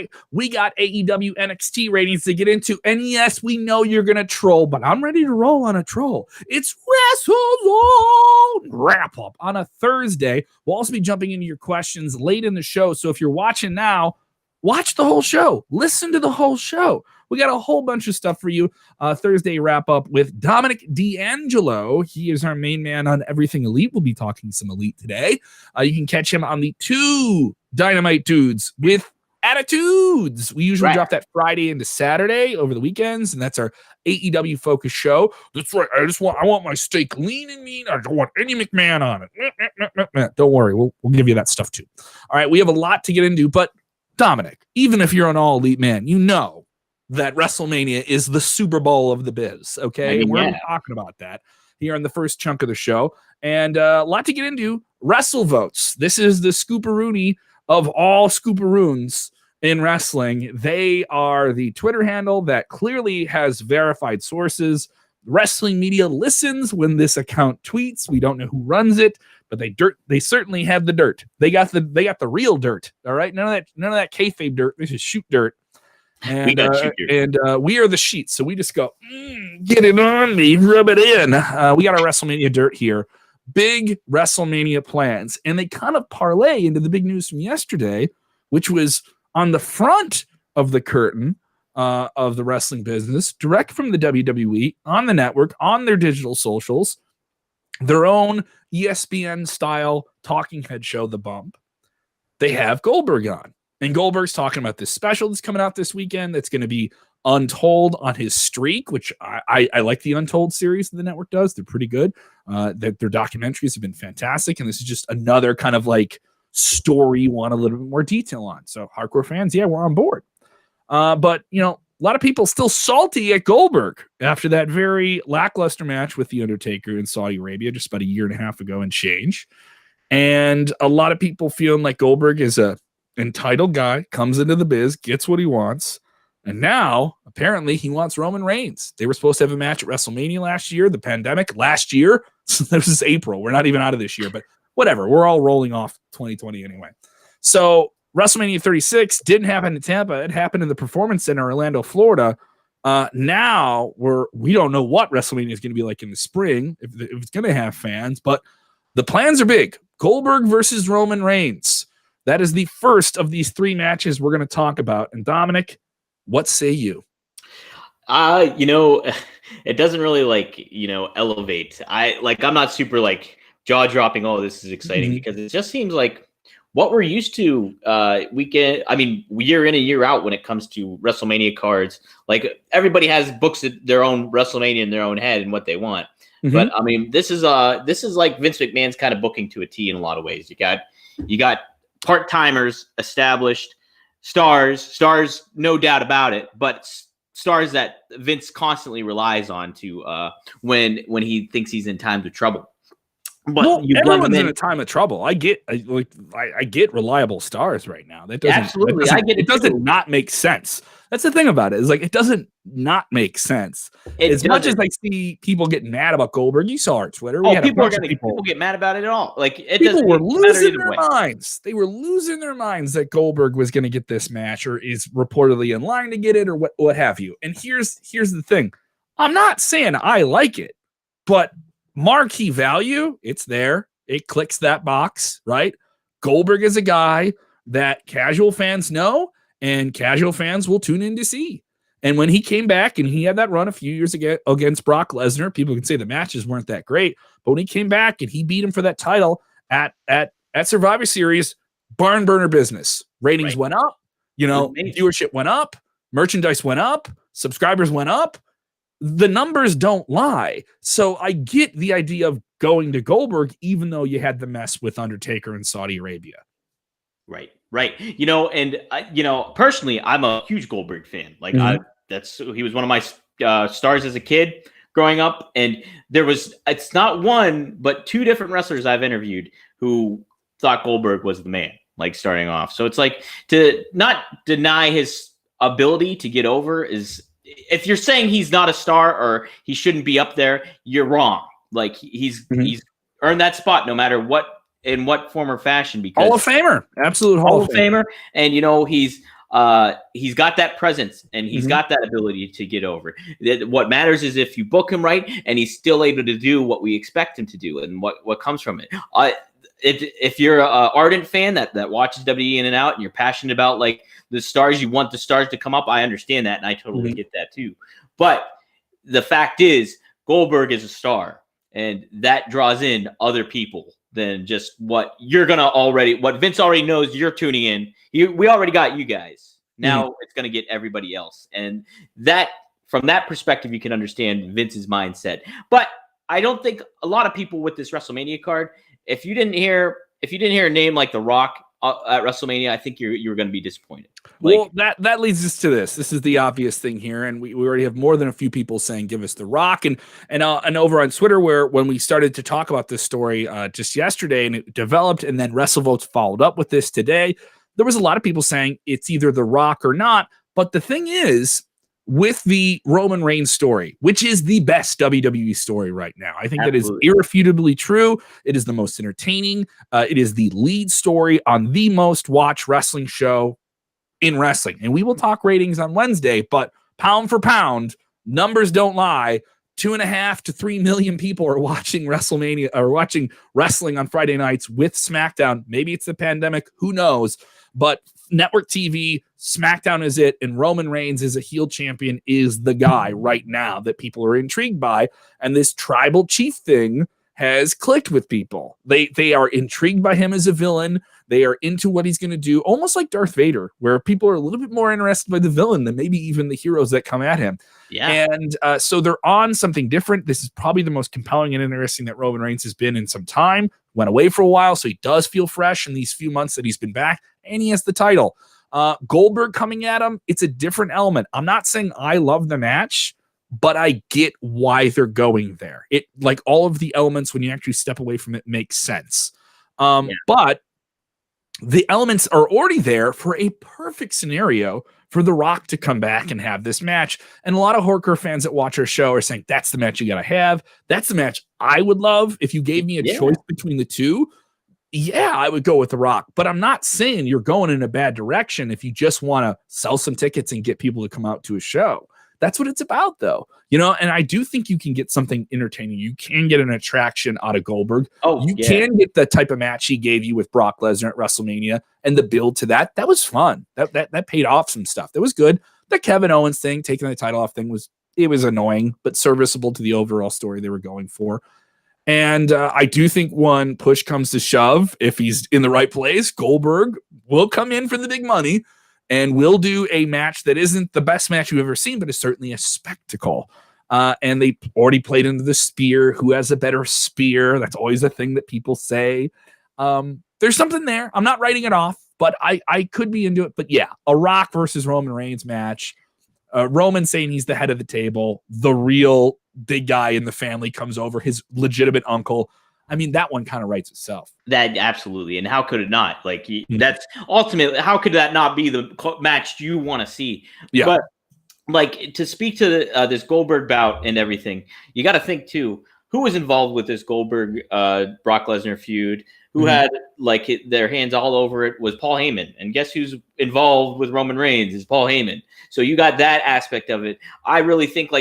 right? We got AEW NXT ratings to get into. And yes, we know you're going to troll, but I'm ready to roll on a troll. It's WrestleZone wrap up on a Thursday. We'll also be jumping into your questions late in the show. So if you're watching now, watch the whole show. Listen to the whole show. We got a whole bunch of stuff for you. Thursday wrap up with Dominic D'Angelo. He is our main man on Everything Elite. We'll be talking some Elite today. You can catch him on the 2 Dynamite Dudes with Attitudes. We usually drop that Friday into Saturday over the weekends, and that's our AEW focused show. That's right. I want my steak lean and mean. I don't want any McMahon on it. Don't worry. We'll give you that stuff too. All right. We have a lot to get into, but Dominic, even if you're an all elite man, you know that WrestleMania is the Super Bowl of the biz, okay? And we're talking about that here on the first chunk of the show. And a lot to get into. Wrestle Votes. This is the Scooparoony of all Scooparoons in wrestling. They are the Twitter handle that clearly has verified sources. Wrestling media listens when this account tweets. We don't know who runs it, but they certainly have the dirt. They got the real dirt. All right, none of that kayfabe dirt. This is shoot dirt. And we are the sheets, so we just go, get it on me, rub it in. We got our WrestleMania dirt here. Big WrestleMania plans, and they kind of parlay into the big news from yesterday, which was on the front of the curtain of the wrestling business, direct from the WWE, on the network, on their digital socials, their own ESPN-style talking head show, The Bump. They have Goldberg on. And Goldberg's talking about this special that's coming out this weekend that's going to be Untold on his streak, which I like the Untold series that the network does. They're pretty good. Their documentaries have been fantastic. And this is just another kind of like story you want a little bit more detail on. So hardcore fans, yeah, we're on board. But, you know, a lot of people still salty at Goldberg after that very lackluster match with The Undertaker in Saudi Arabia just about a year and a half ago and change. And a lot of people feeling like Goldberg is a entitled guy, comes into the biz, gets what he wants, and now apparently he wants Roman Reigns. They were supposed to have a match at WrestleMania last year, the pandemic last year. This is April. We're not even out of this year, but whatever. We're all rolling off 2020 anyway. So WrestleMania 36 didn't happen in Tampa. It happened in the Performance Center, Orlando, Florida. Now we don't know what WrestleMania is going to be like in the spring, if it's going to have fans, but the plans are big. Goldberg versus Roman Reigns. That is the first of these 3 matches we're going to talk about. And Dominic, what say you? It doesn't really elevate. I'm not super jaw dropping. Oh, this is exciting because it just seems like what we're used to. Year in and year out when it comes to WrestleMania cards. Like everybody has books at their own WrestleMania in their own head and what they want. But I mean, this is like Vince McMahon's kind of booking to a T in a lot of ways. You got part-timers, established stars, no doubt about it, but stars that Vince constantly relies on to when he thinks he's in times of trouble. But everyone's in a time of trouble. I get reliable stars right now. That doesn't absolutely. It doesn't not make sense. That's the thing about it. Is like it doesn't not make sense. Much as I see people getting mad about Goldberg, you saw our Twitter. People get mad about it at all. People were losing their minds. They were losing their minds that Goldberg was going to get this match, or is reportedly in line to get it, or what have you. And here's the thing. I'm not saying I like it, but marquee value, it's there. It clicks that box, right? Goldberg is a guy that casual fans know and casual fans will tune in to see. And when he came back and he had that run a few years ago against Brock Lesnar, people can say the matches weren't that great, but when he came back and he beat him for that title at Survivor Series, barn burner business. Ratings went up, viewership went up, merchandise went up, subscribers went up. The numbers don't lie. So I get the idea of going to Goldberg, even though you had the mess with Undertaker in Saudi Arabia. Right. Personally, I'm a huge Goldberg fan. He was one of my stars as a kid growing up. And it's not one, but 2 different wrestlers I've interviewed who thought Goldberg was the man, starting off. So it's to not deny his ability to get over is, if you're saying he's not a star or he shouldn't be up there, you're wrong. He's earned that spot no matter what, in what form or fashion, because Hall of Famer, absolute Hall of Famer. And he's he's got that presence and he's got that ability to get over. What matters is if you book him right and he's still able to do what we expect him to do and what comes from it. If you're an ardent fan that watches WWE in and out and you're passionate about like the stars, you want the stars to come up, I understand that and I totally get that too. But the fact is Goldberg is a star and that draws in other people than just what Vince already knows you're tuning in. We already got you guys. Now it's going to get everybody else. And that, from that perspective, you can understand Vince's mindset. But I don't think a lot of people with this WrestleMania card, if you didn't hear a name like The Rock at WrestleMania, I think you're going to be disappointed. Well, that leads us to this. This is the obvious thing here, and we already have more than a few people saying give us The Rock, and over on Twitter, where when we started to talk about this story just yesterday, and it developed, and then WrestleVotes followed up with this today, there was a lot of people saying it's either The Rock or not. But the thing is, with the Roman Reigns story, which is the best WWE story right now. I think that is irrefutably true. It is the most entertaining. It is the lead story on the most watched wrestling show in wrestling. And we will talk ratings on Wednesday, but pound for pound, numbers don't lie. 2.5 to 3 million people are watching WrestleMania or watching wrestling on Friday nights with SmackDown. Maybe it's the pandemic, who knows? But network TV, SmackDown is it, and Roman Reigns as a heel champion is the guy right now that people are intrigued by. And this tribal chief thing has clicked with people. They are intrigued by him as a villain. They are into what he's going to do, almost like Darth Vader, where people are a little bit more interested by the villain than maybe even the heroes that come at him. Yeah. And so they're on something different. This is probably the most compelling and interesting that Roman Reigns has been in some time. Went away for a while, so he does feel fresh in these few months that he's been back, and he has the title. Goldberg coming at him, it's a different element. I'm not saying I love the match, but I get why they're going there. It, like all of the elements, when you actually step away from it, makes sense. But the elements are already there for a perfect scenario for The Rock to come back and have this match. And a lot of hardcore fans that watch our show are saying, that's the match you got to have. That's the match I would love. If you gave me a choice between the two, I would go with The Rock. But I'm not saying you're going in a bad direction if you just want to sell some tickets and get people to come out to a show. That's what it's about, though. And I do think you can get something entertaining. You can get an attraction out of Goldberg. You can get the type of match he gave you with Brock Lesnar at WrestleMania and the build to that. That was fun. That paid off some stuff. That was good. The Kevin Owens thing, taking the title off thing, was annoying, but serviceable to the overall story they were going for. And I do think when push comes to shove, if he's in the right place, Goldberg will come in for the big money. And we'll do a match that isn't the best match you've ever seen, but is certainly a spectacle. And they already played into the spear. Who has a better spear? That's always a thing that people say. There's something there. I'm not writing it off, but I could be into it. But yeah, a Rock versus Roman Reigns match. Roman saying he's the head of the table. The real big guy in the family comes over. His legitimate uncle. I mean, that one kind of writes itself. That absolutely. And how could it not? Like, that's ultimately, how could that not be the match you want to see? Yeah. But like, to speak to this Goldberg bout and everything, you got to think too, who was involved with this Goldberg Brock Lesnar feud? Who had like their hands all over it was Paul Heyman. And guess who's involved with Roman Reigns is Paul Heyman. So you got that aspect of it. I really think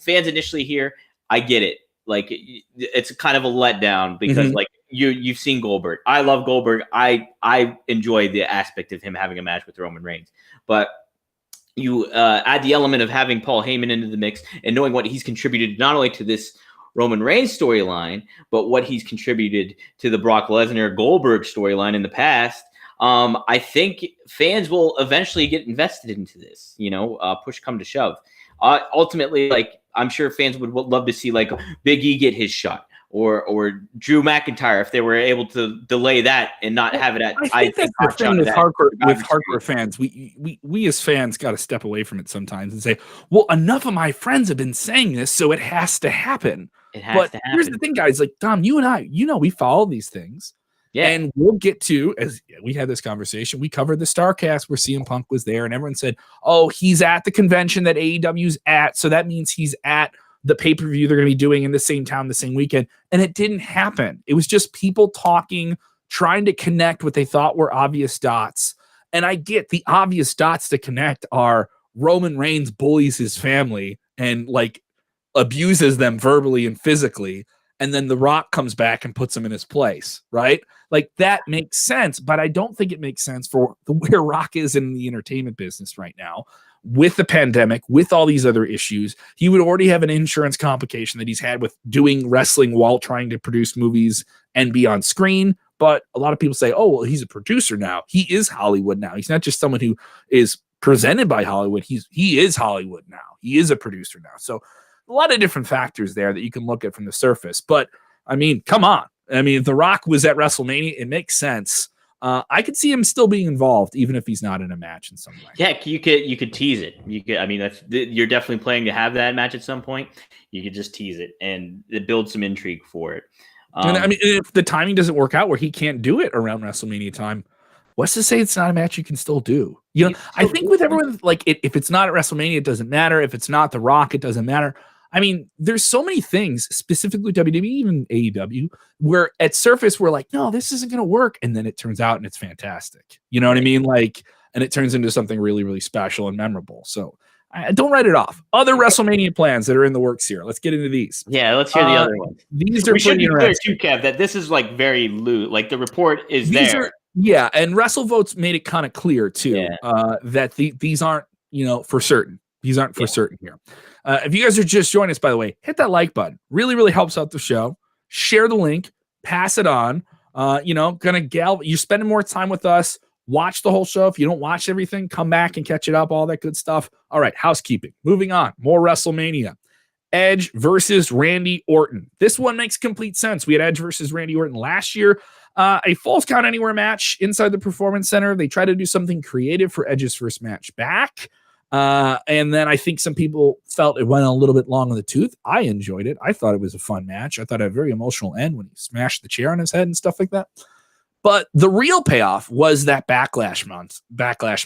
fans initially here, I get it. Like, it's kind of a letdown because like you've seen Goldberg. I love Goldberg. I enjoy the aspect of him having a match with Roman Reigns, but you add the element of having Paul Heyman into the mix and knowing what he's contributed not only to this Roman Reigns storyline, but what he's contributed to the Brock Lesnar Goldberg storyline in the past. I think fans will eventually get invested into this, push come to shove. Ultimately, like, I'm sure fans would love to see like Big E get his shot or Drew McIntyre if they were able to delay that and not have it at. I think that's the thing with hardcore fans. We as fans got to step away from it sometimes and say, well, enough of my friends have been saying this, so it has to happen. Here's the thing, guys. Like, Dom, you and I, we follow these things. Yeah. And we'll get to, as we had this conversation, we covered the Starcast where CM Punk was there, and everyone said, oh, he's at the convention that AEW's at, so that means he's at the pay-per-view they're going to be doing in the same town the same weekend. And it didn't happen. It was just people talking, trying to connect what they thought were obvious dots. And I get the obvious dots to connect are Roman Reigns bullies his family and like abuses them verbally and physically. And then The Rock comes back and puts him in his place, right? Like that makes sense, but I don't think it makes sense for where Rock is in the entertainment business right now. With the pandemic, with all these other issues, he would already have an insurance complication that he's had with doing wrestling while trying to produce movies and be on screen. But a lot of people say, oh, well, he's a producer now. He is Hollywood now. He's not just someone who is presented by Hollywood. He is Hollywood now. He is a producer now. So a lot of different factors there that you can look at from the surface. But I mean, come on. I mean, if The Rock was at WrestleMania, it makes sense. I could see him still being involved, even if he's not in a match in some way. Yeah, you could tease it. I mean, you're definitely planning to have that match at some point. You could just tease it and build some intrigue for it. And I mean, if the timing doesn't work out where he can't do it around WrestleMania time, what's to say it's not a match you can still do? You know, I think with everyone, like if it's not at WrestleMania, it doesn't matter. If it's not The Rock, it doesn't matter. I mean, there's so many things, specifically WWE, even AEW, where at surface we're like, no, this isn't going to work. And then it turns out and it's fantastic. You know what I mean? Like, and it turns into something really, really special and memorable. So I don't write it off. Other WrestleMania plans that are in the works here. Let's get into these. Yeah, let's hear the other ones. These are pretty clear too, Kev, that this is like very loose. Like the report is there. Yeah, and WrestleVotes made it kind of clear too that these aren't, you know, for certain. These aren't for certain here. If you guys are just joining us, by the way, hit that like button. Really, really helps out the show. Share the link. Pass it on. You know, you're spending more time with us. Watch the whole show. If you don't watch everything, come back and catch it up. All that good stuff. All right, housekeeping. Moving on. More WrestleMania. Edge versus Randy Orton. This one makes complete sense. We had Edge versus Randy Orton last year. A Falls Count Anywhere match inside the Performance Center. They tried to do something creative for Edge's first match back. And then I think some people felt it went a little bit long in the tooth. I enjoyed it. I thought it was a fun match. I thought it had a very emotional end when he smashed the chair on his head and stuff like that. But the real payoff was that backlash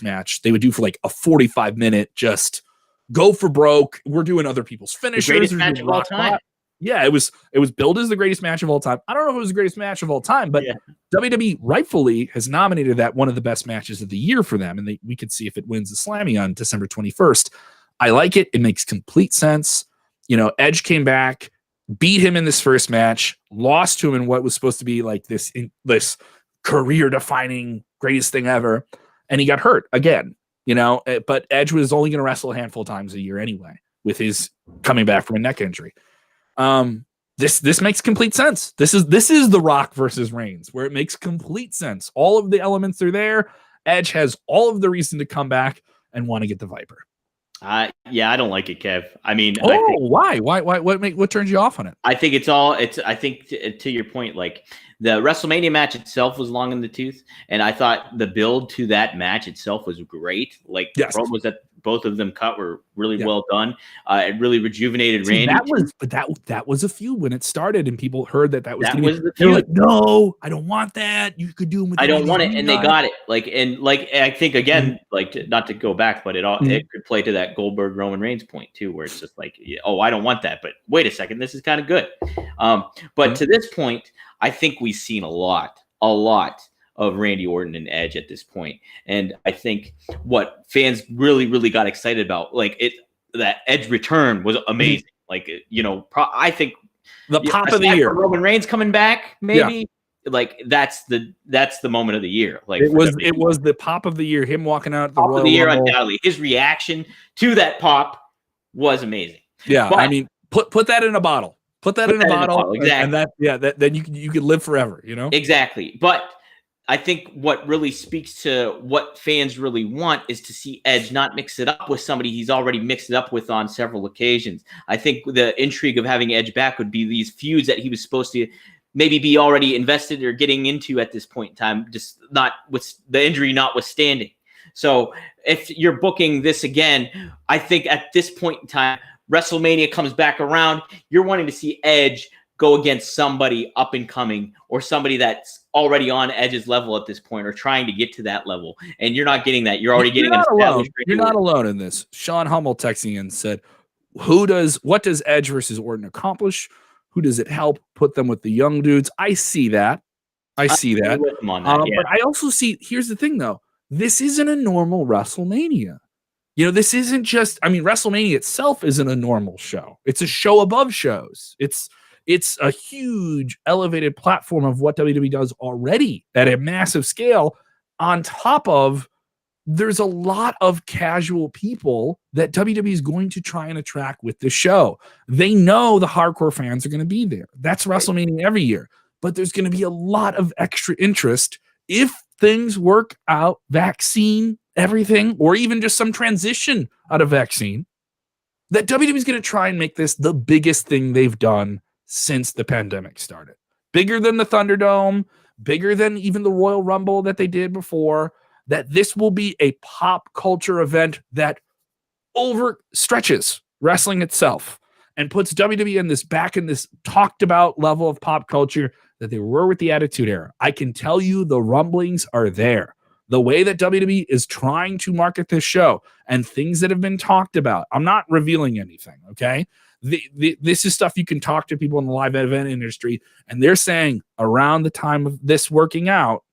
match they would do for like a 45-minute just go for broke. We're doing other people's finishers. The greatest match of all time. Yeah, it was billed as the greatest match of all time. I don't know if it was the greatest match of all time, but WWE rightfully has nominated that one of the best matches of the year for them, and we could see if it wins the Slammy on December 21st. I like it. It makes complete sense. You know, Edge came back, beat him in this first match, lost to him in what was supposed to be like this career-defining greatest thing ever, and he got hurt again. You know, but Edge was only going to wrestle a handful of times a year anyway, with his coming back from a neck injury. This makes complete sense. This is The Rock versus Reigns, where it makes complete sense. All of the elements are there. Edge has all of the reason to come back and want to get the Viper. Yeah, I don't like it, Kev. I mean, why? What turns you off on it? I think I think to your point, like the WrestleMania match itself was long in the tooth, and I thought the build to that match itself was great. Like the promos that both of them cut were really well done. It really rejuvenated Randy. That was a feud when it started, and people heard that was the feud. Like, no, I don't want that. You could do them with. I don't want it, and they got it. I think again, not to go back, but it could play to that Goldberg Roman Reigns point too, where it's just like, oh, I don't want that, but wait a second, this is kind of good. But to this point, I think we've seen a lot of Randy Orton and Edge at this point. And I think what fans really, really got excited about, that Edge return was amazing. I think the pop of the year, Roman Reigns coming back, maybe that's the moment of the year. It was the pop of the year. Him walking out the pop Royal of the year, Rumble. undoubtedly. His reaction to that pop was amazing. Yeah, but, I mean, put that in a bottle. Put that in a bottle. Exactly. And then you could live forever. You know. Exactly. But I think what really speaks to what fans really want is to see Edge not mix it up with somebody he's already mixed it up with on several occasions. I think the intrigue of having Edge back would be these feuds that he was supposed to maybe be already invested or getting into at this point in time, just not with the injury notwithstanding. So if you're booking this again, I think at this point in time, WrestleMania comes back around, you're wanting to see Edge go against somebody up and coming or somebody that's already on Edge's level at this point or trying to get to that level. And you're not getting that. You're already getting an established. You're not alone in this. Sean Hummel texting in said, what does Edge versus Orton accomplish? Who does it help? Put them with the young dudes. I see that. But I also see, here's the thing though. this isn't a normal WrestleMania. You know, this isn't just, I mean, WrestleMania itself isn't a normal show. It's a show above shows. It's a huge elevated platform of what WWE does already at a massive scale. On top of, there's a lot of casual people that WWE is going to try and attract with this show. They know the hardcore fans are going to be there. That's WrestleMania every year. But there's going to be a lot of extra interest if things work out, vaccine, everything, or even just some transition out of vaccine, that WWE is going to try and make this the biggest thing they've done since the pandemic started. Bigger than the Thunderdome, bigger than even the Royal Rumble that they did before, that this will be a pop culture event that overstretches wrestling itself and puts WWE in this back in this talked about level of pop culture that they were with the Attitude Era. I can tell you the rumblings are there. The way that WWE is trying to market this show and things that have been talked about. I'm not revealing anything, okay? This is stuff you can talk to people in the live event industry, and they're saying around the time of this working out,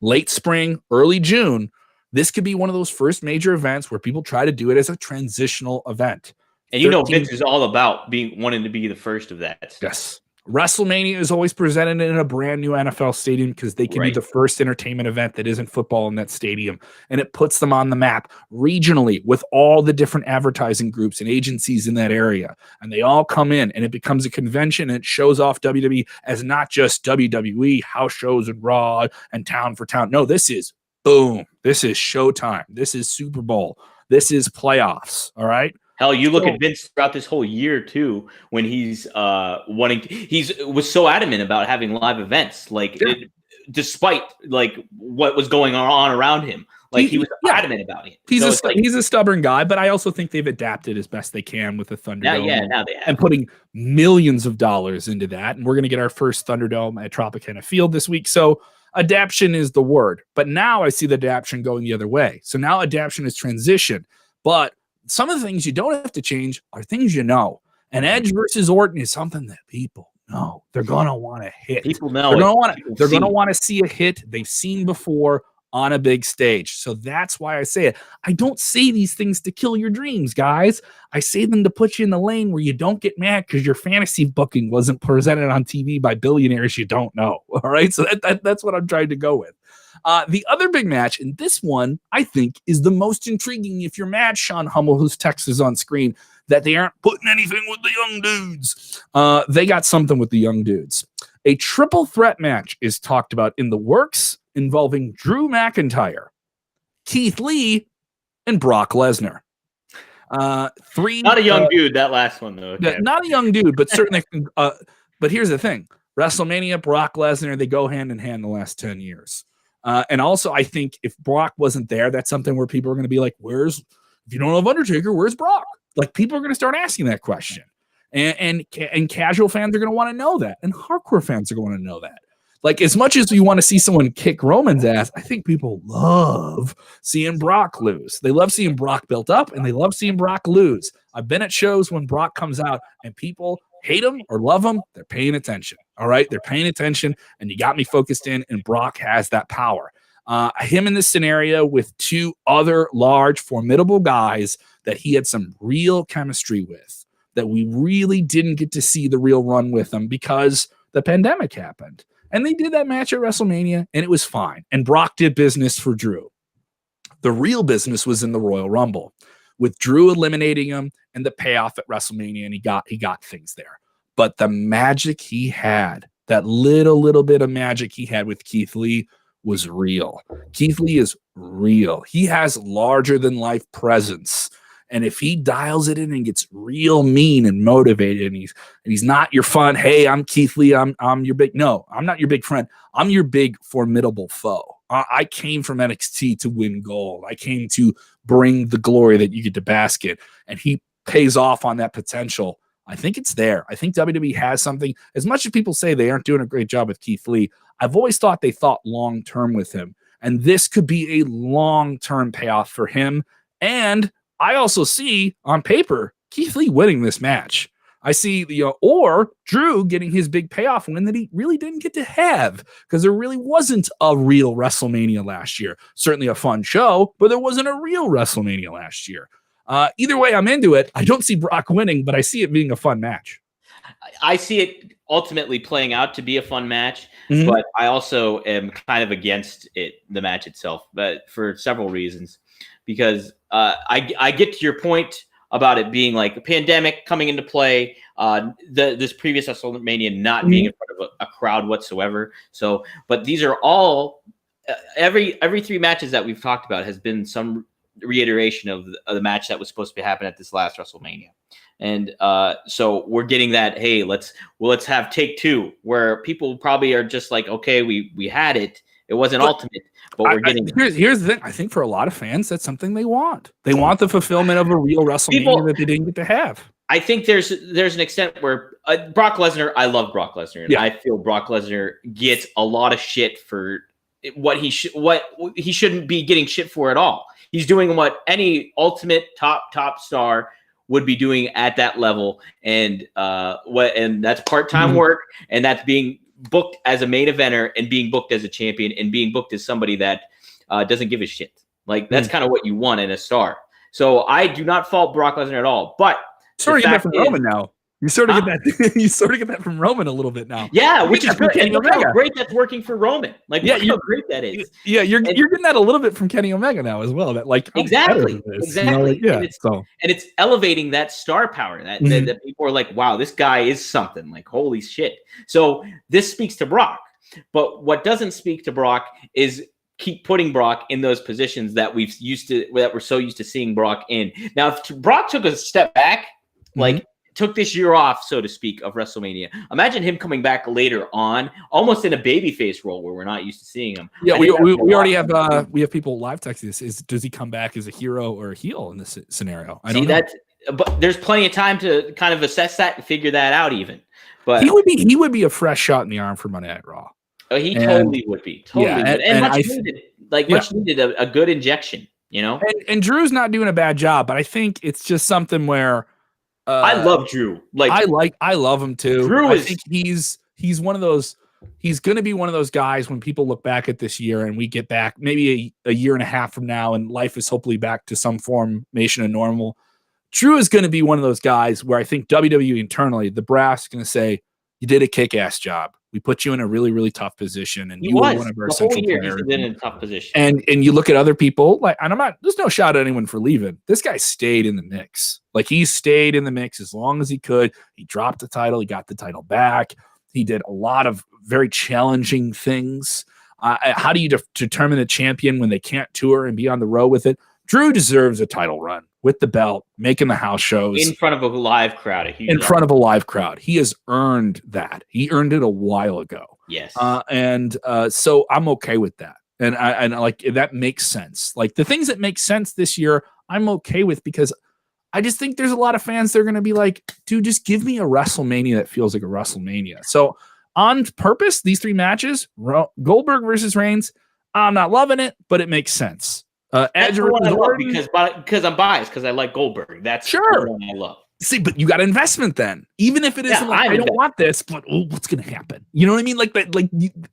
late spring, early June, this could be one of those first major events where people try to do it as a transitional event. And you know, Vince is all about wanting to be the first of that. Yes. WrestleMania is always presented in a brand new NFL stadium because they can be the first entertainment event that isn't football in that stadium. And it puts them on the map regionally with all the different advertising groups and agencies in that area. And they all come in and it becomes a convention and it shows off WWE as not just WWE, house shows and Raw and town for town. No, this is boom. This is Showtime. This is Super Bowl. This is playoffs. All right. Hell, you look at Vince throughout this whole year too, when he's was so adamant about having live events, despite like what was going on around him, like he was adamant about it. He's a stubborn guy, but I also think they've adapted as best they can with the Thunderdome. Now they have. And putting millions of dollars into that, and we're going to get our first Thunderdome at Tropicana Field this week. So adaptation is the word, but now I see the adaptation going the other way. So now adaptation is transition, but some of the things you don't have to change are things you know. And Edge versus Orton is something that people know. They're going to want to hit. People know. They're going to want to see a hit they've seen before on a big stage. So that's why I say it. I don't say these things to kill your dreams, guys. I say them to put you in the lane where you don't get mad because your fantasy booking wasn't presented on TV by billionaires you don't know. All right? So that's what I'm trying to go with. The other big match, and this one, I think, is the most intriguing. If you're mad, Sean Hummel, whose text is on screen, that they aren't putting anything with the young dudes. They got something with the young dudes. A triple threat match is talked about in the works involving Drew McIntyre, Keith Lee, and Brock Lesnar. Not a young dude, that last one, though. Okay. Not a young dude, but certainly. But here's the thing. WrestleMania, Brock Lesnar, they go hand in hand the last 10 years. And also, I think if Brock wasn't there, that's something where people are going to be like, if you don't have Undertaker, where's Brock? Like, people are going to start asking that question. And casual fans are going to want to know that. And hardcore fans are going to know that. Like, as much as you want to see someone kick Roman's ass, I think people love seeing Brock lose. They love seeing Brock built up, and they love seeing Brock lose. I've been at shows when Brock comes out, and people hate him or love him. They're paying attention. All right? They're paying attention, and you got me focused in, and Brock has that power. Him in this scenario with two other large, formidable guys that he had some real chemistry with, that we really didn't get to see the real run with them because the pandemic happened. And they did that match at WrestleMania, and it was fine. And Brock did business for Drew. The real business was in the Royal Rumble, with Drew eliminating him and the payoff at WrestleMania, and he got things there. But the magic he had, that little bit of magic he had with Keith Lee, was real. Keith Lee is real. He has larger than life presence. And if he dials it in and gets real mean and motivated, and he's not your fun, hey, I'm Keith Lee, I'm your big, no, I'm not your big friend. I'm your big formidable foe. I came from NXT to win gold. I came to bring the glory that you get to bask in. And he pays off on that potential. I think it's there. I think WWE has something. As much as people say they aren't doing a great job with Keith Lee, I've always thought they thought long-term with him. And this could be a long-term payoff for him. And I also see on paper Keith Lee winning this match. I see or Drew getting his big payoff win that he really didn't get to have because there really wasn't a real WrestleMania last year. Certainly a fun show, but there wasn't a real WrestleMania last year. Either way, I'm into it. I don't see Brock winning, but I see it being a fun match. I see it ultimately playing out to be a fun match, but I also am kind of against the match itself, but for several reasons. Because I get to your point about it being like a pandemic coming into play, this previous WrestleMania not being in front of a crowd whatsoever. So, but these are all every 3 matches that we've talked about has been some reiteration of the match that was supposed to happen at this last WrestleMania. And so we're getting that, hey, let's have take 2, where people probably are just like, okay, we had it. It wasn't ultimate, but we're getting here's the thing. I think for a lot of fans, that's something they want. They want the fulfillment of a real WrestleMania that they didn't get to have. I think there's an extent where Brock Lesnar, I love Brock Lesnar, and I feel Brock Lesnar gets a lot of shit for what he shouldn't be getting shit for at all. He's doing what any ultimate top star would be doing at that level, and that's part-time work, and that's being booked as a main eventer and being booked as a champion and being booked as somebody that doesn't give a shit. Like that's kind of what you want in a star. So I do not fault Brock Lesnar at all, but sort of get that from Roman now. You sort of get that. You sort of get that from Roman a little bit now. Yeah, which is good. And look how great that's working for Roman. Like, look how great that is. Yeah, you're getting that a little bit from Kenny Omega now as well. That like exactly. And it's elevating that star power that people are like, wow, this guy is something. Like, holy shit. So this speaks to Brock, but what doesn't speak to Brock is keep putting Brock in those positions that we're so used to seeing Brock in. Now, if Brock took a step back, like. Took this year off, so to speak, of WrestleMania. Imagine him coming back later on, almost in a babyface role where we're not used to seeing him. Yeah, we already have we have people live texting this. Does he come back as a hero or a heel in this scenario? I don't know. But there's plenty of time to kind of assess that and figure that out. Even, but he would be a fresh shot in the arm for Monday Night Raw. Oh, he totally would be. Much needed a good injection. And Drew's not doing a bad job, but I think it's just something where. I love Drew. I love him too. I think he's one of those. He's going to be one of those guys when people look back at this year and we get back maybe a year and a half from now and life is hopefully back to some formation of normal. Drew is going to be one of those guys where I think WWE internally, the brass is going to say, "You did a kick-ass job. We put you in a really, really tough position, and you were one of our central players." He's been in a tough position. And you look at other people, there's no shot at anyone for leaving. This guy stayed in the mix. Like he stayed in the mix as long as he could. He dropped the title. He got the title back. He did a lot of very challenging things. How do you determine a champion when they can't tour and be on the road with it? Drew deserves a title run with the belt, making the house shows. In front of a live crowd. Front of a live crowd. He has earned that. He earned it a while ago. Yes. So I'm okay with that. And I like that makes sense. Like the things that make sense this year, I'm okay with because I just think there's a lot of fans that are going to be like, dude, just give me a WrestleMania that feels like a WrestleMania. So on purpose, these 3 matches, Goldberg versus Reigns, I'm not loving it, but it makes sense. Edge because I'm biased because I like Goldberg. That's the one I love. See, but you got investment then, even if it isn't I don't want this, but what's going to happen? You know what I mean? Like that,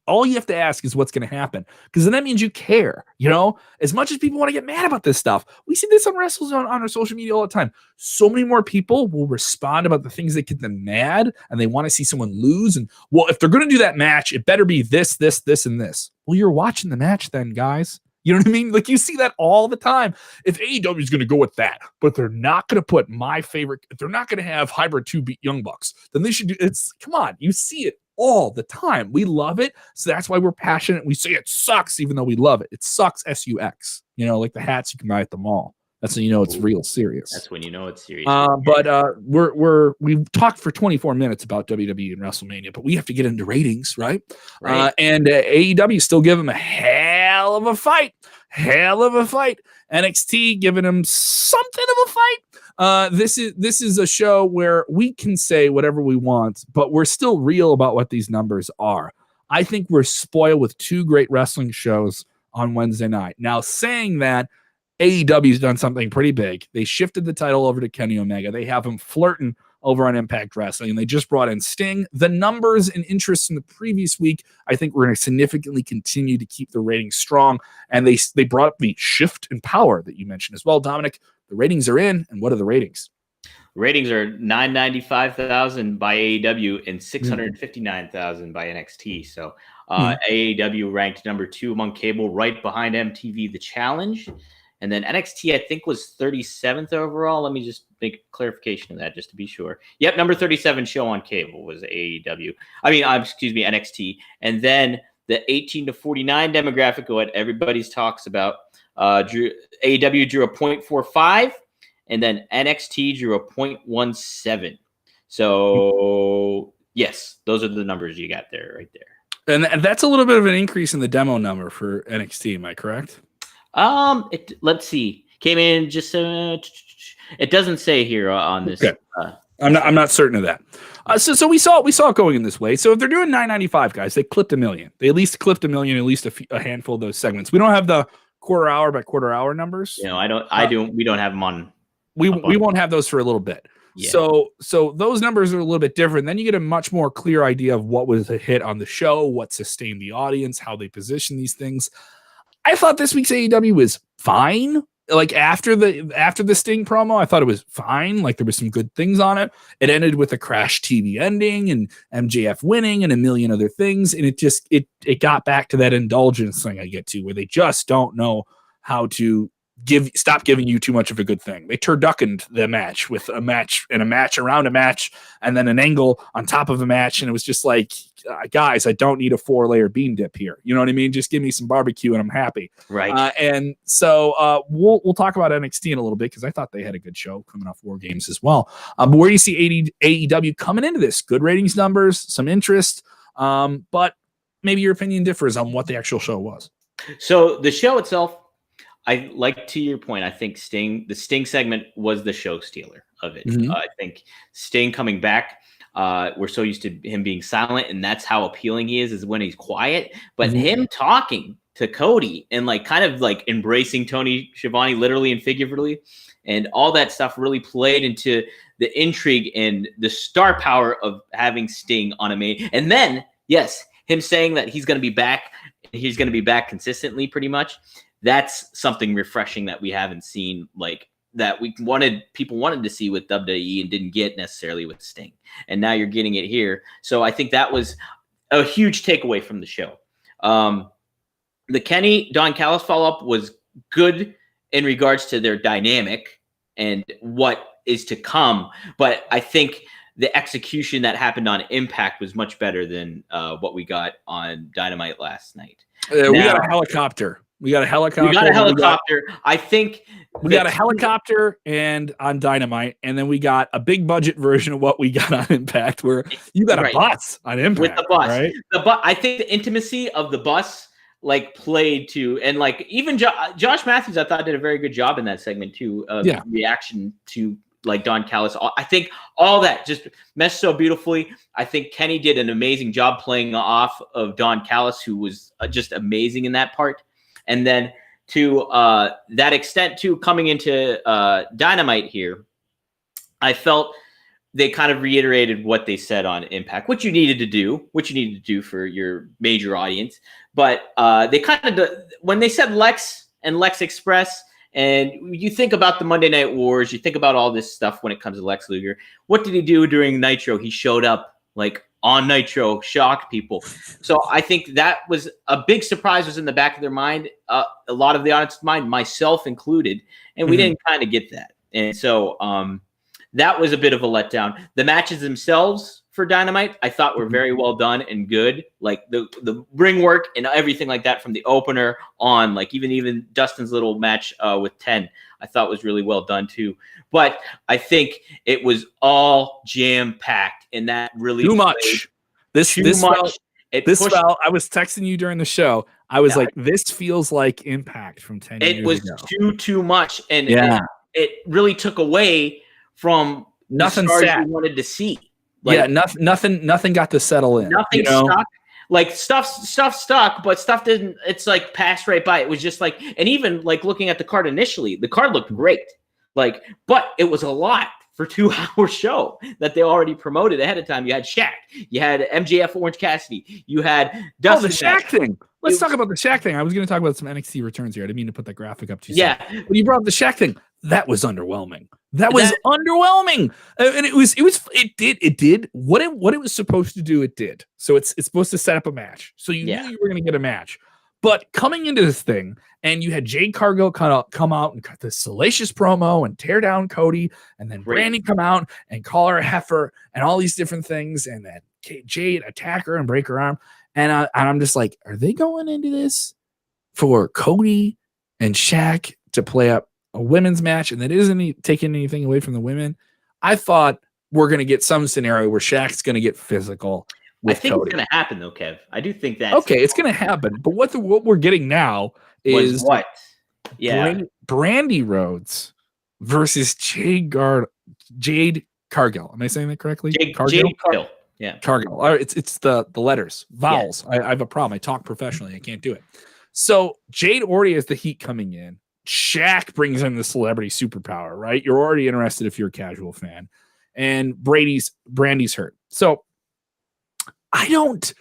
all you have to ask is what's going to happen, because then that means you care. As much as people want to get mad about this stuff, we see this on on our social media all the time. So many more people will respond about the things that get them mad, and they want to see someone lose. And if they're going to do that match, it better be this, this, this, and this. Well, you're watching the match then, guys. You know what I mean? Like you see that all the time. If AEW is going to go with that, but they're not going to put my favorite, if they're not going to have Hybrid 2 beat Young Bucks, then they should do come on. You see it all the time. We love it. So that's why we're passionate. We say it sucks, even though we love it. It sucks, SUX, like the hats you can buy at the mall. That's when you know it's real serious. That's when you know it's serious. We've talked for 24 minutes about WWE and WrestleMania, but we have to get into ratings, right? And AEW still give them a hell of a fight. NXT giving them something of a fight. This is a show where we can say whatever we want, but we're still real about what these numbers are. I think we're spoiled with 2 great wrestling shows on Wednesday night. Now, saying that, AEW's done something pretty big. They shifted the title over to Kenny Omega. They have him flirting over on Impact Wrestling, and they just brought in Sting. The numbers and interest in the previous week, I think we're going to significantly continue to keep the ratings strong, and they brought up the shift in power that you mentioned as well, Dominic. The ratings are in, and what are the ratings? Ratings are 995,000 by AEW and 659,000 by NXT. So AEW ranked number 2 among cable, right behind MTV The Challenge. And then NXT, I think, was 37th overall. Let me just make a clarification of that just to be sure. Yep, number 37 show on cable was AEW. NXT. And then the 18 to 49 demographic, what everybody's talks about, AEW drew a 0.45. And then NXT drew a 0.17. So, yes, those are the numbers you got there, right there. And that's a little bit of an increase in the demo number for NXT, am I correct? Let's see. Came in just it doesn't say here on this. Okay. I'm not certain of that. So we saw it going in this way. So if they're doing 995, guys, they clipped 1 million. They at least clipped 1 million, at least a handful of those segments. We don't have the quarter hour by quarter hour numbers. No, we don't have them on. We won't have those for a little bit. Yeah. So those numbers are a little bit different. Then you get a much more clear idea of what was a hit on the show, what sustained the audience, how they position these things. I thought this week's AEW was fine. Like after the Sting promo, I thought it was fine. Like there was some good things on it. It ended with a Crash TV ending and MJF winning and a million other things. And it got back to that indulgence thing I get to where they just don't know how to stop giving you too much of a good thing. They turduckened the match with a match and a match around a match and then an angle on top of a match. And it was just like, guys, I don't need a 4-layer bean dip here. You know what I mean? Just give me some barbecue and I'm happy. Right. And so we'll talk about NXT in a little bit because I thought they had a good show coming off War Games as well. But where do you see AEW coming into this? Good ratings numbers, some interest, but maybe your opinion differs on what the actual show was. So the show itself, I like to your point. I think the Sting segment was the show stealer of it. Mm-hmm. I think Sting coming back, we're so used to him being silent, and that's how appealing he is when he's quiet. But him talking to Cody and like kind of like embracing Tony Schiavone literally and figuratively, and all that stuff really played into the intrigue and the star power of having Sting on a main. And then, yes, him saying that he's going to be back. He's going to be back consistently, pretty much. That's something refreshing that we haven't seen, like that people wanted to see with WWE and didn't get necessarily with Sting. And now you're getting it here. So I think that was a huge takeaway from the show. The Kenny Don Callis follow-up was good in regards to their dynamic and what is to come. But I think the execution that happened on Impact was much better than what we got on Dynamite last night. We got a helicopter. I think we got a helicopter and on Dynamite, and then we got a big budget version of what we got on Impact, where you got a bus on Impact with the bus. Right? I think the intimacy of the bus like played to, and like even Josh Matthews, I thought did a very good job in that segment too. Reaction to like Don Callis. I think all that just meshed so beautifully. I think Kenny did an amazing job playing off of Don Callis, who was just amazing in that part. And then to that extent, too, coming into Dynamite here, I felt they kind of reiterated what they said on Impact, what you needed to do for your major audience. But they kind of, when they said Lex and Lex Express, and you think about the Monday Night Wars, you think about all this stuff when it comes to Lex Luger. What did he do during Nitro? He showed up like on Nitro, shocked people. So I think that was a big surprise, was in the back of their mind, a lot of the audience's mind, myself included, and we didn't kind of get that. And so that was a bit of a letdown. The matches themselves for Dynamite, I thought were very well done and good. Like the ring work and everything like that from the opener on, like even Dustin's little match with 10, I thought was really well done too. But I think it was all jam-packed, and that really too much. This felt, I was texting you during the show. I was like, this feels like Impact from 10 years ago. It was too much, and it really took away from nothing the stars we wanted to see. Like, nothing got to settle in. Nothing stuck. Like stuff stuck, but stuff didn't. It's like passed right by. It was just like, and even like looking at the card initially, the card looked great. Like, but it was a lot for 2-hour show that they already promoted ahead of time. You had Shaq, you had MJF, Orange Cassidy, you had Dustin. The Shaq thing. Let's talk about the Shaq thing. I was going to talk about some NXT returns here. I didn't mean to put that graphic up too soon. When you brought up the Shaq thing, that was underwhelming. That was underwhelming. And it did what it was supposed to do. It did. So it's supposed to set up a match. So you knew you were going to get a match. But coming into this thing, and you had Jade Cargill come out and cut this salacious promo and tear down Cody, and then Brandy come out and call her a heifer and all these different things, and then Jade attack her and break her arm. And I'm just like, are they going into this for Cody and Shaq to play up a women's match, and that isn't taking anything away from the women? I thought we're going to get some scenario where Shaq's going to get physical. I think Cody. It's going to happen though, Kev. I do think that. Okay, it's going to happen. But what we're getting now is what? Yeah, Brandy Rhodes versus Jade Cargill. Am I saying that correctly? Cargill. Yeah, Cargill. All right, it's the letters, vowels. Yeah. I have a problem. I talk professionally. I can't do it. So Jade already has the heat coming in. Shaq brings in the celebrity superpower, right? You're already interested if you're a casual fan. And Brandy's hurt. So I don't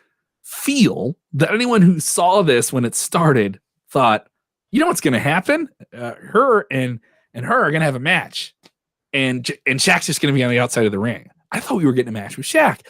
feel that anyone who saw this when it started thought, you know what's going to happen? Her and her are going to have a match, and Shaq's just going to be on the outside of the ring. I thought we were getting a match with Shaq.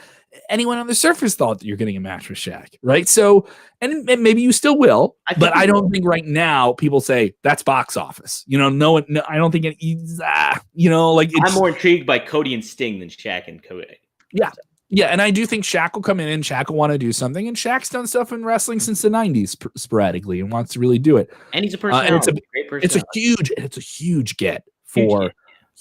Anyone on the surface thought that you're getting a match with Shaq, right? So, and maybe you still will, but I don't think right now people say that's box office. You know, no, I don't think I'm more intrigued by Cody and Sting than Shaq and Cody. Yeah. Yeah, and I do think Shaq will come in and Shaq will want to do something. And Shaq's done stuff in wrestling since the 90s sporadically and wants to really do it. And he's a personality. Great personality. It's a huge get for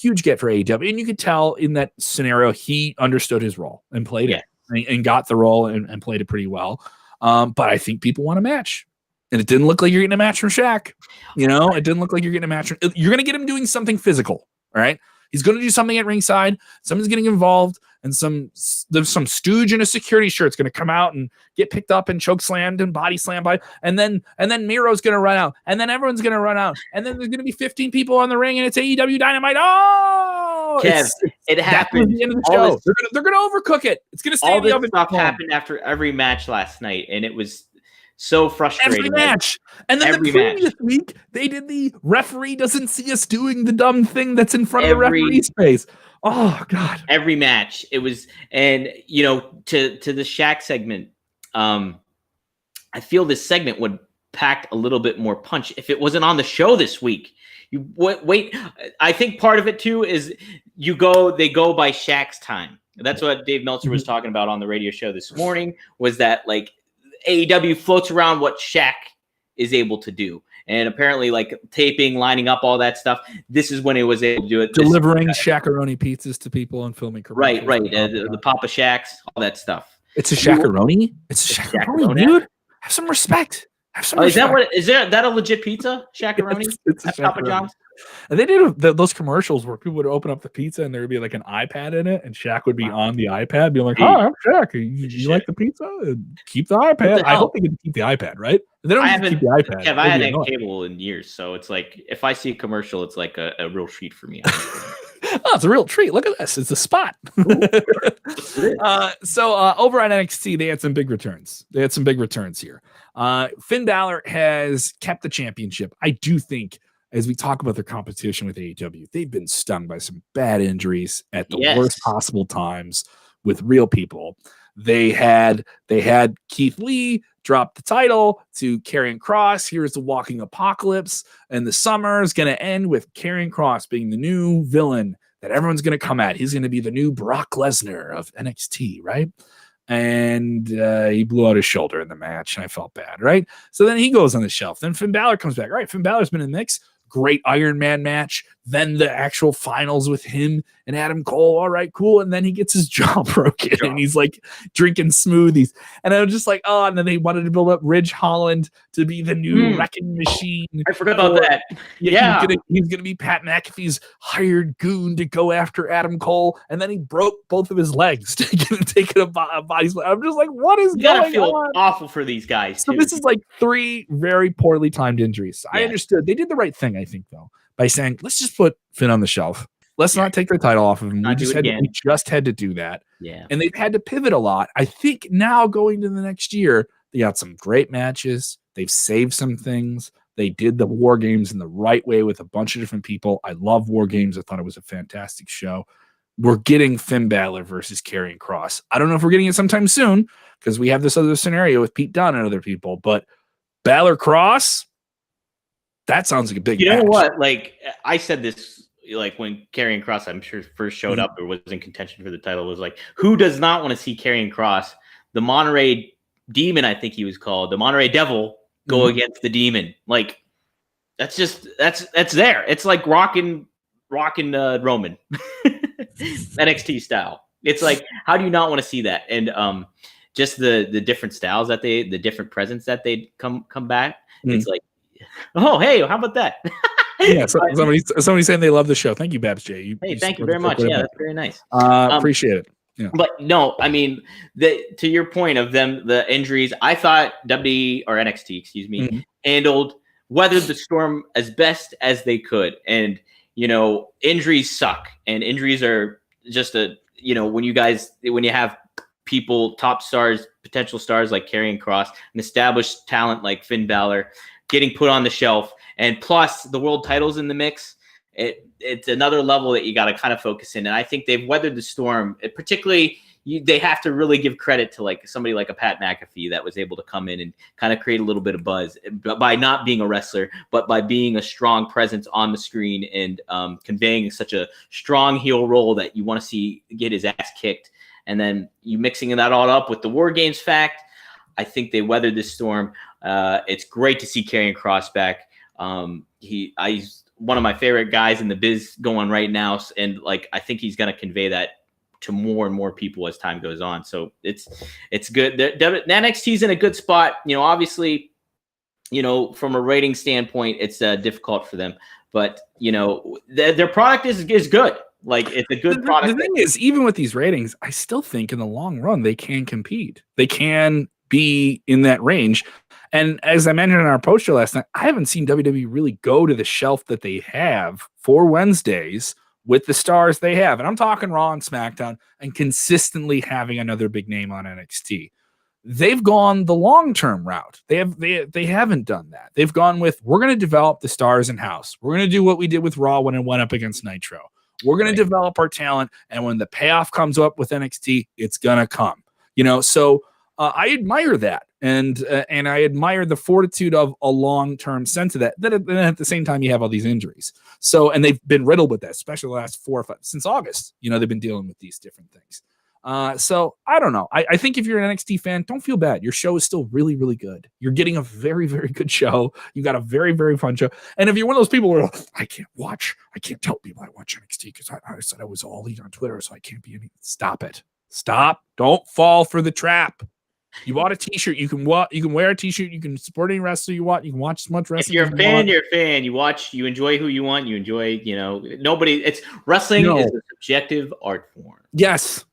AEW. And you could tell in that scenario he understood his role and played it and got the role and played it pretty well. But I think people want a match. And it didn't look like you're getting a match from Shaq. You know, it didn't look like you're getting a match. You're going to get him doing something physical, all right? He's going to do something at ringside. Someone's getting involved, and there's some stooge in a security shirt's going to come out and get picked up and choke slammed and body slammed by, and then Miro's going to run out, and then everyone's going to run out, and then there's going to be 15 people on the ring, and it's AEW Dynamite. Oh, Kev, it happened. The end of the show. They're going to overcook it. It's going to stay all in the this oven. Stuff happened after every match last night, and it was so frustrating. Every match. And then the previous week, they did the referee doesn't see us doing the dumb thing that's in front of the referee's face. Oh, God. Every match. It was, and, you know, to the Shaq segment, I feel this segment would pack a little bit more punch if it wasn't on the show this week. You wait. I think part of it, too, is they go by Shaqs Time. That's what Dave Meltzer was talking about on the radio show this morning, was that, like, AEW floats around what Shaq is able to do. And apparently, like, taping, lining up, all that stuff, this is when it was able to do it. Delivering Shaq-a-roni pizzas to people and filming commercials. Right. The Papa Shaqs, all that stuff. It's a Shaq-a-roni? It's a Shaq-a-roni, dude. Have some respect. Is that a legit pizza? Shaq-a-roni? It's a Papa John's? And they did those commercials where people would open up the pizza and there would be like an iPad in it, and Shaq would be on the iPad, being like, "Hi, I'm Shaq. You like the pizza? Keep the iPad." I hope they get to keep the iPad, right? They don't have to keep the iPad. Kev, I haven't cable in years, so it's like if I see a commercial, it's like a real treat for me. Oh, it's a real treat. Look at this. It's a spot. So over on NXT, they had some big returns. Here. Finn Balor has kept the championship. I do think, as we talk about their competition with AEW, they've been stung by some bad injuries at the worst possible times with real people. They had Keith Lee drop the title to Karrion Kross. Here's the Walking Apocalypse, and the summer is going to end with Karrion Kross being the new villain that everyone's going to come at. He's going to be the new Brock Lesnar of NXT, right? And he blew out his shoulder in the match, and I felt bad, right? So then he goes on the shelf. Then Finn Balor comes back. All right, Finn Balor's been in the mix. Great Iron Man match. Then the actual finals with him and Adam Cole. All right, cool. And then he gets his jaw broken and he's like drinking smoothies. And I was just like, oh, and then they wanted to build up Ridge Holland to be the new wrecking machine. I forgot about that. Yeah. He's gonna be Pat McAfee's hired goon to go after Adam Cole. And then he broke both of his legs to take a body slam. I'm just like, what is going on? Feel awful for these guys. So this is like 3 very poorly timed injuries. I understood. They did the right thing, I think, though, by saying, let's just put Finn on the shelf. Let's not take the title off of him. We Not do just it had again. we just had to do that. Yeah. And they've had to pivot a lot. I think now going to the next year, they got some great matches. They've saved some things. They did the War Games in the right way with a bunch of different people. I love War Games. I thought it was a fantastic show. We're getting Finn Balor versus Karrion Kross. I don't know if we're getting it sometime soon because we have this other scenario with Pete Dunne and other people, but Balor Kross, that sounds like a big You know match. what? Like I said this, like when Karrion Kross, I'm sure first showed up or was in contention for the title, was like, who does not want to see Karrion Kross, the Monterey Demon, I think he was called, the Monterey Devil, go against the Demon? Like that's there. It's like rocking Roman NXT style. It's like, how do you not want to see that? And just the different styles that the different presence that they come back. It's like, oh hey, how about that? Yeah, somebody saying they love the show. Thank you, Babs J. Thank you very much. Yeah, that's very nice. Appreciate it. Yeah. But no, I mean, to your point of them, the injuries, I thought WWE or NXT, excuse me, weathered the storm as best as they could. And, injuries suck, and injuries are just when you have people, top stars, potential stars like Karrion Kross, an established talent like Finn Balor getting put on the shelf, and plus the world titles in the mix, it's another level that you got to kind of focus in. And I think they've weathered the storm. Particularly, they have to really give credit to like somebody like a Pat McAfee that was able to come in and kind of create a little bit of buzz by not being a wrestler, but by being a strong presence on the screen and conveying such a strong heel role that you want to see get his ass kicked. And then you mixing that all up with the War Games fact, I think they weathered this storm. It's great to see Karrion Kross back. He's one of my favorite guys in the biz going right now, and like I think he's going to convey that to more and more people as time goes on. So it's good. The NXT's in a good spot. Obviously, from a rating standpoint, it's difficult for them, but their product is good. Like it's a good product. The thing is, even with these ratings, I still think in the long run they can compete. They can be in that range. And as I mentioned in our poster last night, I haven't seen WWE really go to the shelf that they have for Wednesdays with the stars they have. And I'm talking Raw and SmackDown and consistently having another big name on NXT. They've gone the long-term route. They haven't done that. They've gone with, we're going to develop the stars in-house. We're going to do what we did with Raw when it went up against Nitro. We're going to develop our talent. And when the payoff comes up with NXT, it's going to come. So I admire that. And I admire the fortitude of a long-term sense of that. Then at the same time, you have all these injuries. So, and they've been riddled with that, especially the last 4 or 5 since August. They've been dealing with these different things. So I don't know. I think if you're an NXT fan, don't feel bad. Your show is still really, really good. You're getting a very, very good show. You got a very, very fun show. And if you're one of those people where I can't tell people I watch NXT because I said I was all elite on Twitter, so I can't be any. Stop it. Stop. Don't fall for the trap. You bought a T-shirt. You can wear a T-shirt. You can support any wrestler you want. You can watch as much wrestling. If you're a fan, you're a fan. You watch. You enjoy who you want. You enjoy. Nobody. It's wrestling is a subjective art form. Yes.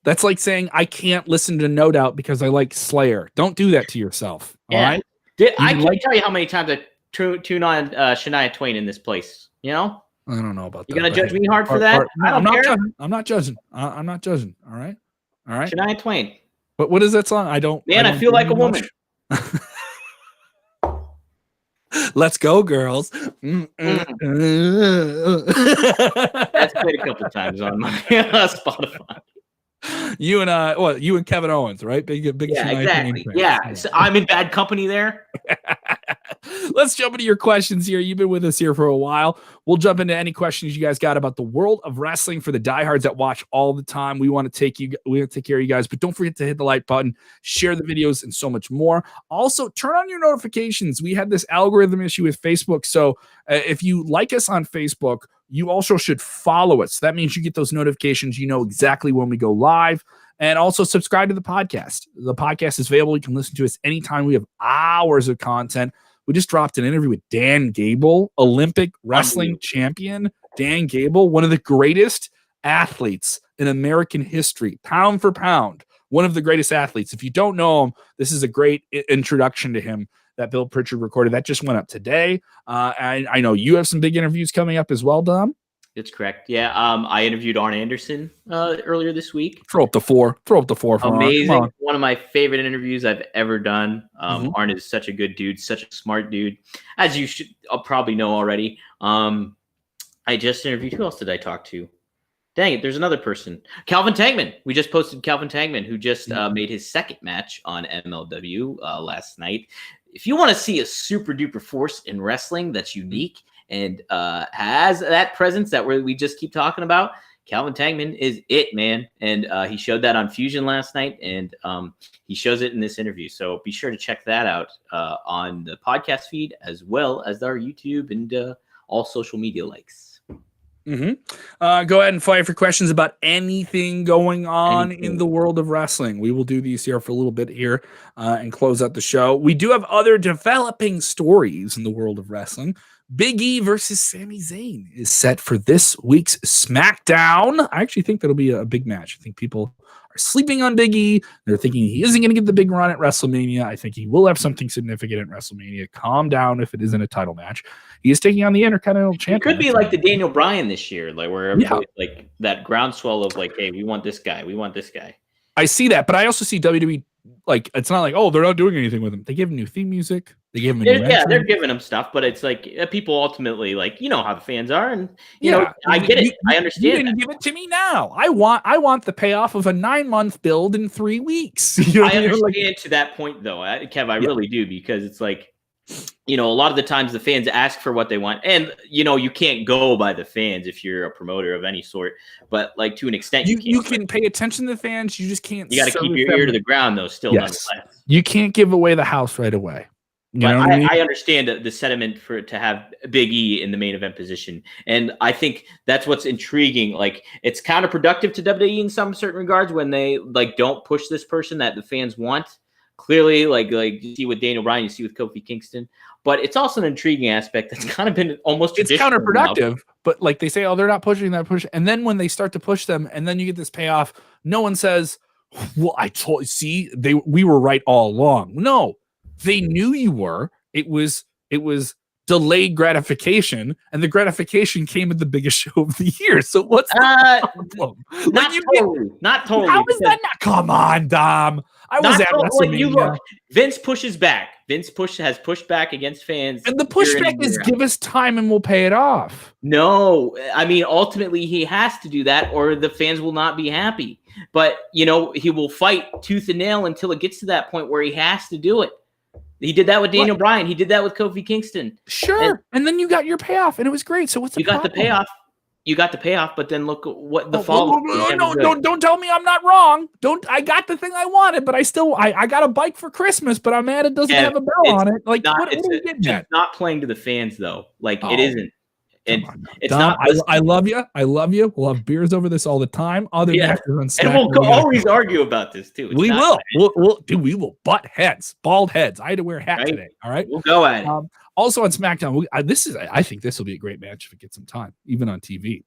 That's like saying I can't listen to No Doubt because I like Slayer. Don't do that to yourself. All right. I can't tell you how many times I tune on Shania Twain in this place. I don't know about that. You're gonna judge me hard for that? I'm not judging. I'm not judging. All right. Shania Twain. But what is that song? I feel like a woman. Let's go, girls. That's played a couple times on my Spotify. You and Kevin Owens, right? Big yeah, exactly. Yeah. So I'm in bad company there. Let's jump into your questions here. You've been with us here for a while. We'll jump into any questions you guys got about the world of wrestling for the diehards that watch all the time. We want to take care of you guys, but don't forget to hit the like button, share the videos, and so much more. Also, turn on your notifications. We had this algorithm issue with Facebook, so if you like us on Facebook, you also should follow us. That means you get those notifications. You know exactly when we go live. And also subscribe to the podcast. The podcast is available. You can listen to us anytime. We have hours of content. We just dropped an interview with Dan Gable, Olympic wrestling champion. Dan Gable, one of the greatest athletes in American history, pound for pound, one of the greatest athletes. If you don't know him, this is a great introduction to him that Bill Pritchard recorded. That just went up today. I know you have some big interviews coming up as well, Dom. That's correct. Yeah. I interviewed Arn Anderson earlier this week. Throw up the 4. Throw up the 4 for Amazing. Arn. One of my favorite interviews I've ever done. Mhm. Arn is such a good dude, such a smart dude, as you should probably know already. I just interviewed. Who else did I talk to? Dang it, there's another person. Calvin Tankman. We just posted Calvin Tankman, who just made his second match on MLW last night. If you want to see a super duper force in wrestling that's unique and has that presence that we just keep talking about, Calvin Tankman is it, man. And he showed that on Fusion last night, and he shows it in this interview. So be sure to check that out on the podcast feed, as well as our YouTube and all social media likes. Mm-hmm. Go ahead and fire for questions about anything going on in the world of wrestling. We will do these here for a little bit here and close out the show. We do have other developing stories in the world of wrestling. Big E versus Sami Zayn is set for this week's SmackDown. I actually think that'll be a big match. I think people are sleeping on Big E. They're thinking he isn't going to get the big run at WrestleMania. I think he will have something significant at WrestleMania. Calm down if it isn't a title match. He is taking on the Intercontinental Champion. It could be like the Daniel Bryan this year, like where everybody like that groundswell of like, hey, we want this guy. We want this guy. I see that, but I also see WWE like it's not like, oh, they're not doing anything with him. They give him new theme music. They give him they're giving him stuff, but it's like people ultimately like, you know how the fans are, and you know, I get it. I understand. You didn't give it to me now. I want the payoff of a 9-month build in 3 weeks. You know I understand to that point though, Kev. I really do, because it's like, you know, a lot of the times the fans ask for what they want, and you know, you can't go by the fans if you're a promoter of any sort. But like to an extent, you can pay attention to the fans. You just can't. You got to keep your ear to the ground, though. Still, yes. You can't give away the house right away. But I understand the sentiment for it to have Big E in the main event position, and I think that's what's intriguing. Like, it's counterproductive to WWE in some certain regards when they like don't push this person that the fans want. Clearly, like you see with Daniel Bryan, you see with Kofi Kingston, but it's also an intriguing aspect that's kind of been almost it's counterproductive. But like they say, oh, they're not pushing that push, and then when they start to push them, and then you get this payoff, no one says, "Well, we were right all along." No, they knew you were. It was delayed gratification, and the gratification came at the biggest show of the year. So what's the problem? Not totally. How is that not? Come on, Dom. I was at WrestleMania. You look, Vince pushes back. Vince has pushed back against fans. And the pushback is give us time and we'll pay it off. No, I mean, ultimately he has to do that or the fans will not be happy. But, you know, he will fight tooth and nail until it gets to that point where he has to do it. He did that with Daniel Bryan. He did that with Kofi Kingston. Sure. And then you got your payoff and it was great. So what's the problem? You got the payoff. You got the payoff, but then look what the follow. Don't tell me I'm not wrong. I got the thing I wanted, but I got a bike for Christmas, but I'm mad it doesn't have a bell on it. Like, what are you getting at? It's not playing to the fans though. Like it isn't. And it's Dom, not. I love you. I love you. We'll have beers over this all the time. And we'll always argue about this too. We will. We will butt heads, bald heads. I had to wear a hat today. All right, we'll go at it. Also on SmackDown, I think this will be a great match if it gets some time, even on TV.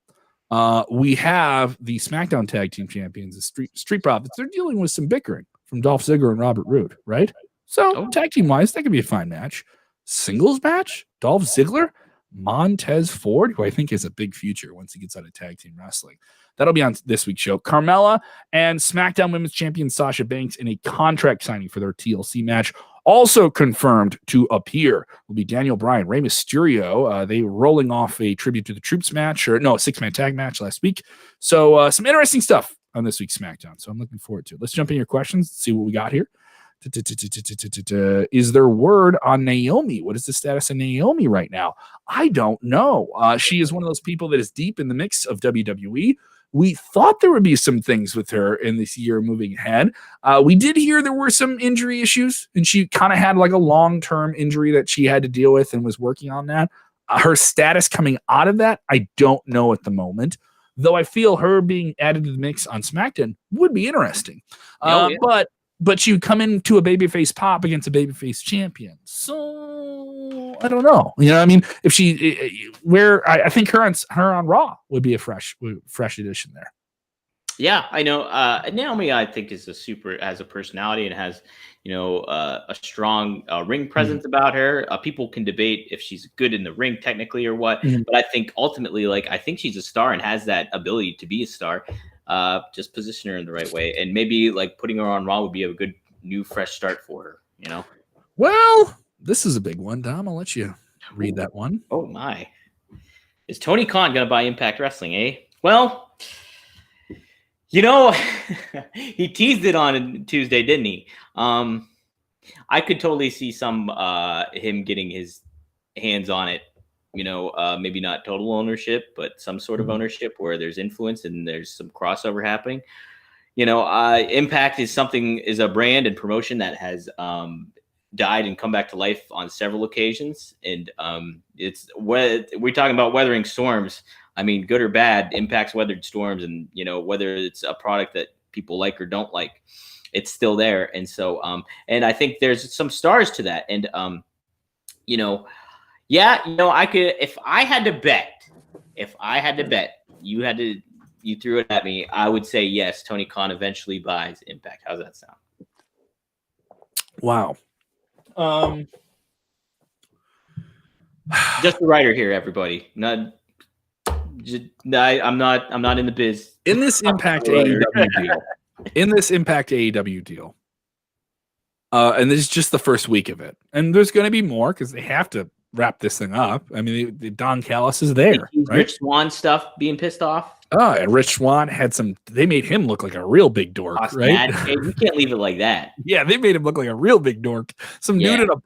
We have the SmackDown Tag Team Champions, the Street Profits. They're dealing with some bickering from Dolph Ziggler and Robert Roode, right? So tag team wise, that could be a fine match. Singles match, Dolph Ziggler, Montez Ford, who I think has a big future once he gets out of tag team wrestling. That'll be on this week's show. Carmella and SmackDown Women's Champion Sasha Banks in a contract signing for their TLC match. Also confirmed to appear will be Daniel Bryan, Rey Mysterio. They rolling off a Tribute to the Troops match, a 6-man tag match last week. So some interesting stuff on this week's SmackDown. So I'm looking forward to it. Let's jump in your questions, see what we got here. Is there word on Naomi? What is the status of Naomi right now? I don't know. She is one of those people that is deep in the mix of WWE. We thought there would be some things with her in this year moving ahead. We did hear there were some injury issues, and she kind of had like a long-term injury that she had to deal with and was working on that. Her status coming out of that, I don't know at the moment, though I feel her being added to the mix on SmackDown would be interesting. But she would come into a babyface pop against a babyface champion. So I don't know. You know what I mean? If she I think her on Raw would be a fresh addition there. Yeah, I know. Naomi, I think, has a personality and has, a strong ring presence about her. People can debate if she's good in the ring technically or what, but I think ultimately, I think she's a star and has that ability to be a star. Just position her in the right way, and maybe putting her on Raw would be a good new fresh start for her. Well, this is a big one, Dom. I'll let you read that one. Oh my! Is Tony Khan gonna buy Impact Wrestling? Well. He teased it on Tuesday, didn't he? I could totally see him getting his hands on it. Maybe not total ownership, but some sort of ownership where there's influence and there's some crossover happening. Impact is a brand and promotion that has died and come back to life on several occasions, and we're talking about weathering storms. I mean, good or bad, Impact's weathered storms, and whether it's a product that people like or don't like, it's still there. And so, and I think there's some stars to that. And I could, if I had to bet, you threw it at me, I would say yes. Tony Khan eventually buys Impact. How's that sound? Wow. Just the writer here, everybody. I'm not in the biz. In this Impact AEW deal, and this is just the first week of it, and there's going to be more because they have to wrap this thing up. I mean, Don Callis is there, right? Rich Swann stuff being pissed off. Oh, and Rich Swann they made him look like a real big dork, right? You can't leave it like that. Yeah, they made him look like a real big dork. Some dude in a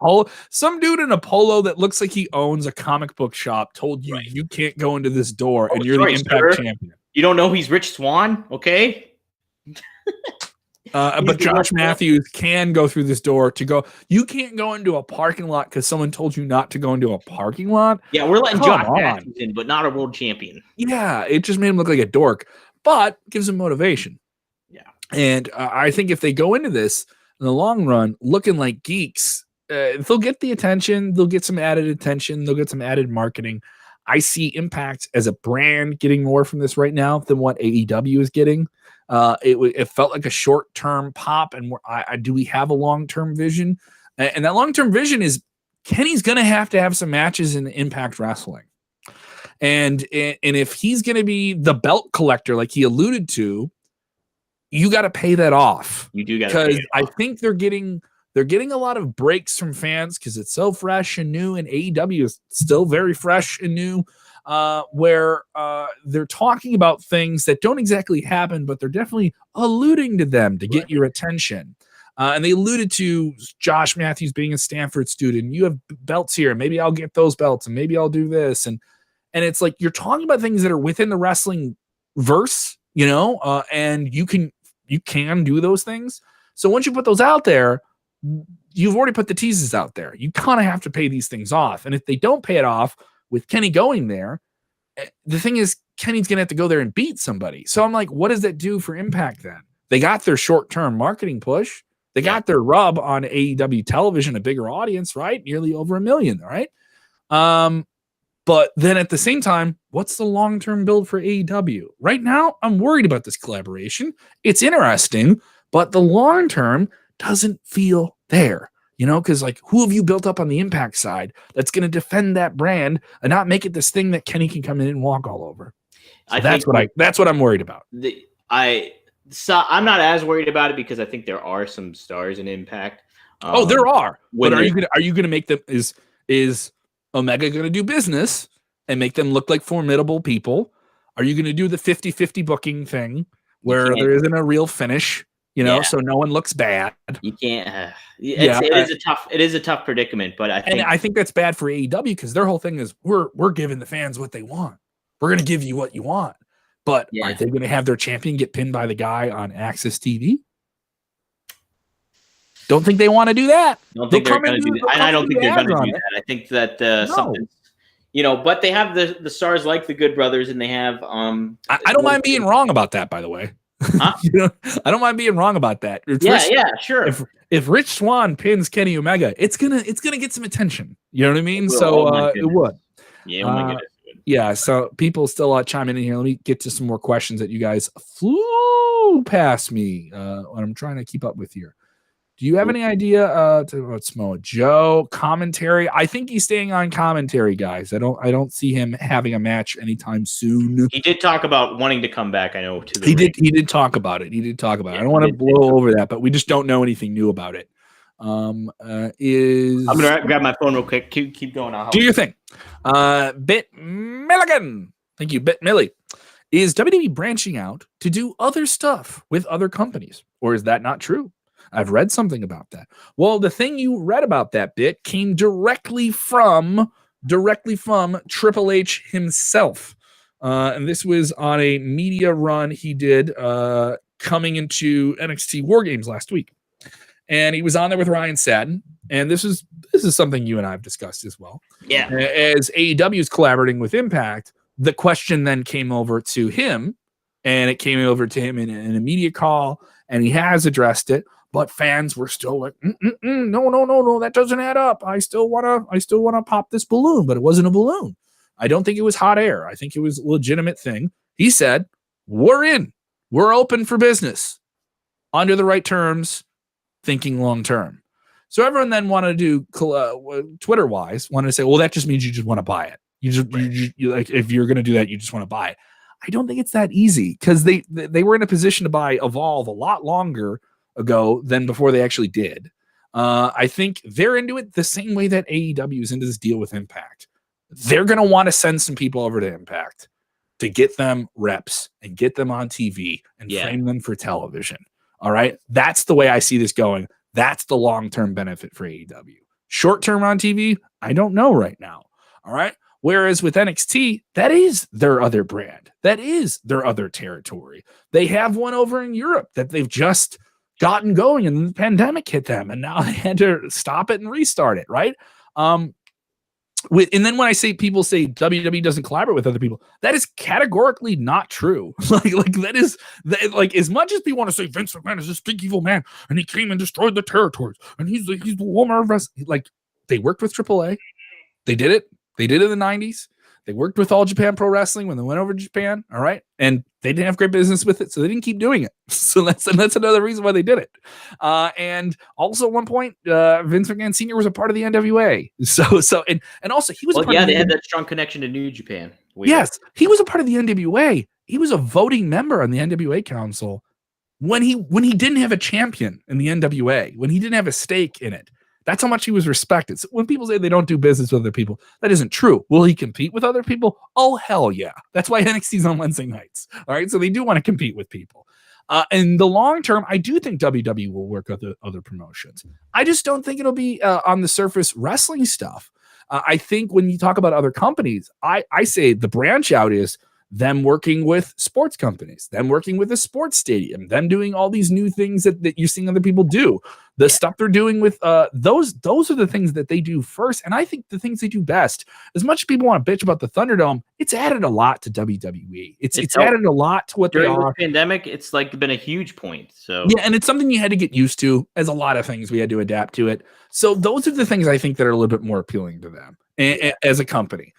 polo that looks like he owns a comic book shop told you you can't go into this door, and you're the Impact champion. You don't know he's Rich Swann, okay? But Josh Matthews can go through this door you can't go into a parking lot because someone told you not to go into a parking lot. Yeah, we're letting Josh Matthews in, but not a world champion. Yeah, it just made him look like a dork, but gives him motivation. Yeah. And I think if they go into this in the long run looking like geeks, they'll get the attention, they'll get some added attention, they'll get some added marketing. I see Impact as a brand getting more from this right now than what AEW is getting. It felt like a short-term pop, and do we have a long-term vision? And that long-term vision is Kenny's going to have some matches in Impact Wrestling. And if he's going to be the belt collector like he alluded to, you got to pay that off. You do got to, because I think they're getting a lot of breaks from fans because it's so fresh and new, and AEW is still very fresh and new. Where they're talking about things that don't exactly happen, but they're definitely alluding to them to get your attention. And they alluded to Josh Matthews being a Stanford student. You have belts here. Maybe I'll get those belts, and maybe I'll do this. And it's like you're talking about things that are within the wrestling verse, and you can do those things. So once you put those out there, you've already put the teases out there. You kind of have to pay these things off. And if they don't pay it off, with Kenny going there, the thing is Kenny's going to have to go there and beat somebody. So I'm like, what does that do for Impact then? They got their short-term marketing push. They got their rub on AEW television, a bigger audience, right? Nearly over 1 million, right? But then at the same time, what's the long-term build for AEW? Right now, I'm worried about this collaboration. It's interesting, but the long-term doesn't feel there. Because who have you built up on the Impact side that's going to defend that brand and not make it this thing that Kenny can come in and walk all over? So that's what I'm worried about. I'm not as worried about it because I think there are some stars in Impact. There are. But are you going to make them is Omega going to do business and make them look like formidable people? Are you going to do the 50-50 booking thing where there isn't a real finish? So no one looks bad. You can't. It is a tough predicament, but I think that's bad for AEW because their whole thing is we're giving the fans what they want. We're going to give you what you want. But are they going to have their champion get pinned by the guy on Access TV? Don't think they want to do that. Don't think they're going to do that. And I don't think they're going to do that. I think that something. But they have the stars like the Good Brothers, and they have. I don't mind being wrong about that, by the way. Huh? I don't mind being wrong about that. Sure. If Rich Swann pins Kenny Omega, it's gonna get some attention. You know what I mean? So it would. Yeah, oh my goodness. yeah, so people still chiming in here. Let me get to some more questions that you guys flew past me when I'm trying to keep up with here. Do you have any idea about Samoa Joe commentary? I think he's staying on commentary, guys. I don't see him having a match anytime soon. He did talk about wanting to come back. I know to the he ring. did talk about it. I don't want to blow over that, but we just don't know anything new about it. I'm gonna grab my phone real quick. Keep going. Do your thing. Bit Milligan. Thank you, Bit Millie. Is WWE branching out to do other stuff with other companies, or is that not true? I've read something about that. Well, the thing you read about that bit came directly from Triple H himself. And this was on a media run he did coming into NXT War Games last week. And he was on there with Ryan Satin. And this is something you and I have discussed as well. Yeah. As AEW is collaborating with Impact, the question then came over to him, and it came over to him in a media call, and he has addressed it. But fans were still like, no, that doesn't add up. I still wanna pop this balloon, but it wasn't a balloon. I don't think it was hot air. I think it was a legitimate thing. He said, "We're in. We're open for business under the right terms, thinking long term." So everyone then wanted to do Twitter-wise, wanted to say, "Well, that just means you just want to buy it. You like if you're going to do that, you just want to buy it." I don't think it's that easy because they were in a position to buy Evolve a lot longer ago than before they actually did. I think they're into it the same way that AEW is into this deal with Impact. They're going to want to send some people over to Impact to get them reps and get them on TV and frame them for television. All right. That's the way I see this going. That's the long-term benefit for AEW. Short-term on TV, I don't know right now. All right. Whereas with NXT, that is their other brand. That is their other territory. They have one over in Europe that they've just gotten going, and the pandemic hit them, and now they had to stop it and restart it, right? And then when I say people say WWE doesn't collaborate with other people, that is categorically not true. like as much as people want to say Vince McMahon is this big evil man and he came and destroyed the territories and he's the Walmart of wrestling. Like they worked with AAA, they did it in the 90s. They worked with All Japan Pro Wrestling when they went over to Japan, all right? And they didn't have great business with it, so they didn't keep doing it. So that's another reason why they did it. And also at one point, Vince McMahon Sr. was a part of the NWA. And also he was they had that strong connection to New Japan. Yes, he was a part of the NWA. He was a voting member on the NWA Council when he didn't have a champion in the NWA, when he didn't have a stake in it. That's how much he was respected. So when people say they don't do business with other people, that isn't true. Will he compete with other people? Oh, hell yeah. That's why NXT's on Wednesday nights. All right. So they do want to compete with people. In the long term, I do think WWE will work with other promotions. I just don't think it'll be on the surface wrestling stuff. I think when you talk about other companies, I say the branch out is them working with sports companies, them working with a sports stadium, them doing all these new things that you're seeing other people do. The stuff they're doing with those are the things that they do first. And I think the things they do best, as much as people want to bitch about the Thunderdome, it's added a lot to WWE. It's added a lot to what they are. During the pandemic, it's like been a huge point. So yeah, and it's something you had to get used to, as a lot of things we had to adapt to it. So those are the things I think that are a little bit more appealing to them as a company.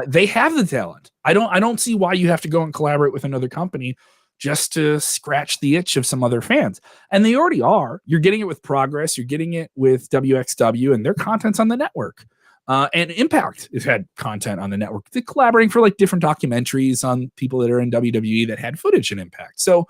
They have the talent. I don't see why you have to go and collaborate with another company just to scratch the itch of some other fans. And they already are. You're getting it with Progress. You're getting it with WXW, and their content's on the network. And Impact has had content on the network. They're collaborating for like different documentaries on people that are in WWE that had footage in Impact. So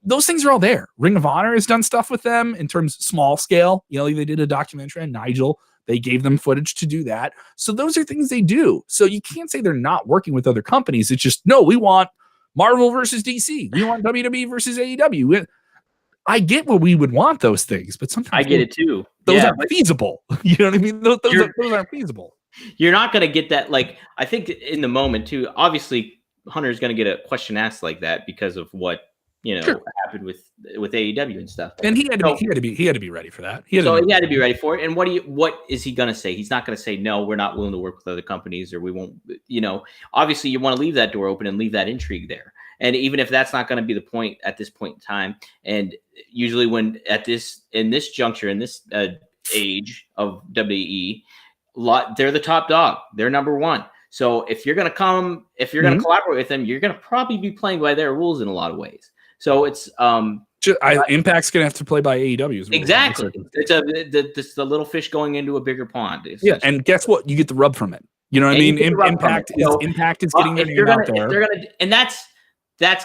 those things are all there. Ring of Honor has done stuff with them in terms of small scale. You know, they did a documentary on Nigel. They gave them footage to do that. So those are things they do. So you can't say they're not working with other companies. It's just, no, we want Marvel versus DC. We want WWE versus AEW. I get what we would want those things, but sometimes I get it too. Those aren't feasible. You know what I mean? Those aren't feasible. You're not going to get that. Like, I think in the moment too, obviously Hunter's going to get a question asked like that because of what, happened with AEW and stuff. And he had to be ready for that. He had to be ready for it. And what is he going to say? He's not going to say, no, we're not willing to work with other companies, or we won't, obviously you want to leave that door open and leave that intrigue there. And even if that's not going to be the point at this point in time, and usually when in this juncture, in this age of WWE, they're the top dog. They're number one. So if you're going to collaborate with them, you're going to probably be playing by their rules in a lot of ways. So it's Impact's going to have to play by AEW's rules. Exactly. It's the little fish going into a bigger pond. Yeah, and guess what? You get the rub from it. You know what I mean? Impact is getting their name out there. And that's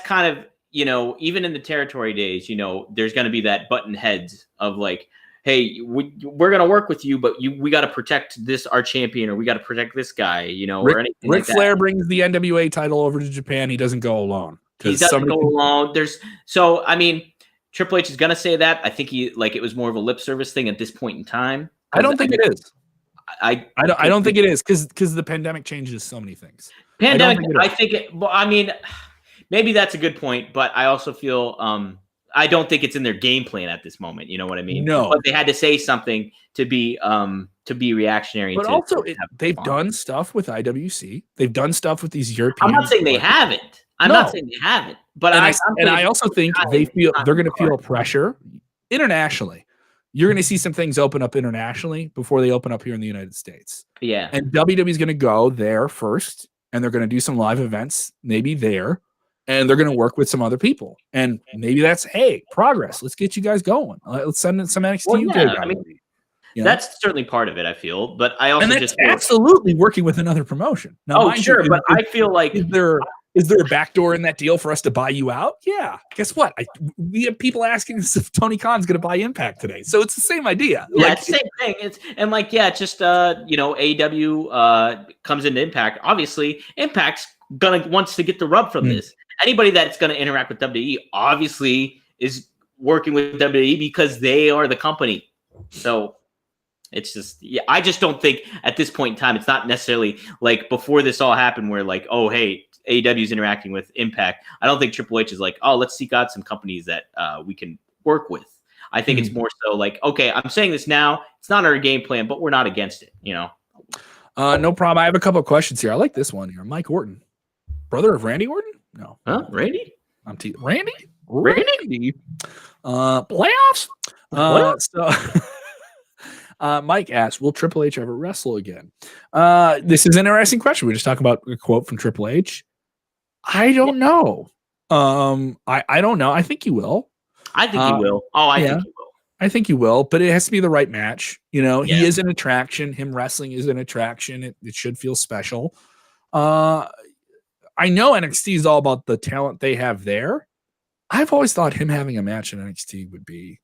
kind of, even in the territory days, there's going to be that button heads of like, hey, we're going to work with you, but we got to protect our champion, or we got to protect this guy, or anything Ric Flair brings the NWA title over to Japan. He doesn't go alone. He doesn't go alone. Triple H is going to say that. I think it was more of a lip service thing at this point in time. I don't think it is. I don't think it is because the pandemic changes so many things. Maybe that's a good point, but I also feel I don't think it's in their game plan at this moment. You know what I mean? No, but they had to say something to be reactionary. But they've done stuff with IWC. They've done stuff with these European. I'm not saying they haven't. Not saying they haven't. But I also think they're going to feel pressure internationally. You're going to see some things open up internationally before they open up here in the United States. Yeah. And WWE is going to go there first, and they're going to do some live events, maybe there, and they're going to work with some other people. And maybe that's, hey, progress. Let's get you guys going. Let's send in some NXT UK guys. That's certainly part of it, I feel. But I also absolutely working with another promotion. Now, but I feel like is there a backdoor in that deal for us to buy you out? Yeah. Guess what? We have people asking us if Tony Khan's going to buy Impact today. So it's the same idea. Yeah, it's the same thing. AEW comes into Impact. Obviously, Impact's wants to get the rub from this. Anybody that's going to interact with WWE obviously is working with WWE because they are the company. So it's just, I just don't think at this point in time, it's not necessarily like before this all happened where like, oh, hey, AEW is interacting with Impact. I don't think Triple H is like, oh, let's seek out some companies that we can work with. I think it's more so like, okay, I'm saying this now. It's not our game plan, but we're not against it, No problem. I have a couple of questions here. I like this one here. Mike Orton, brother of Randy Orton? No. Huh? Randy? Randy? Playoffs? Mike asks, will Triple H ever wrestle again? This is an interesting question. We just talked about a quote from Triple H. I don't know. I don't know. I think he will. I think he will. I think he will. I think he will, but it has to be the right match. He is an attraction. Him wrestling is an attraction. It should feel special. I know NXT is all about the talent they have there. I've always thought him having a match in NXT would be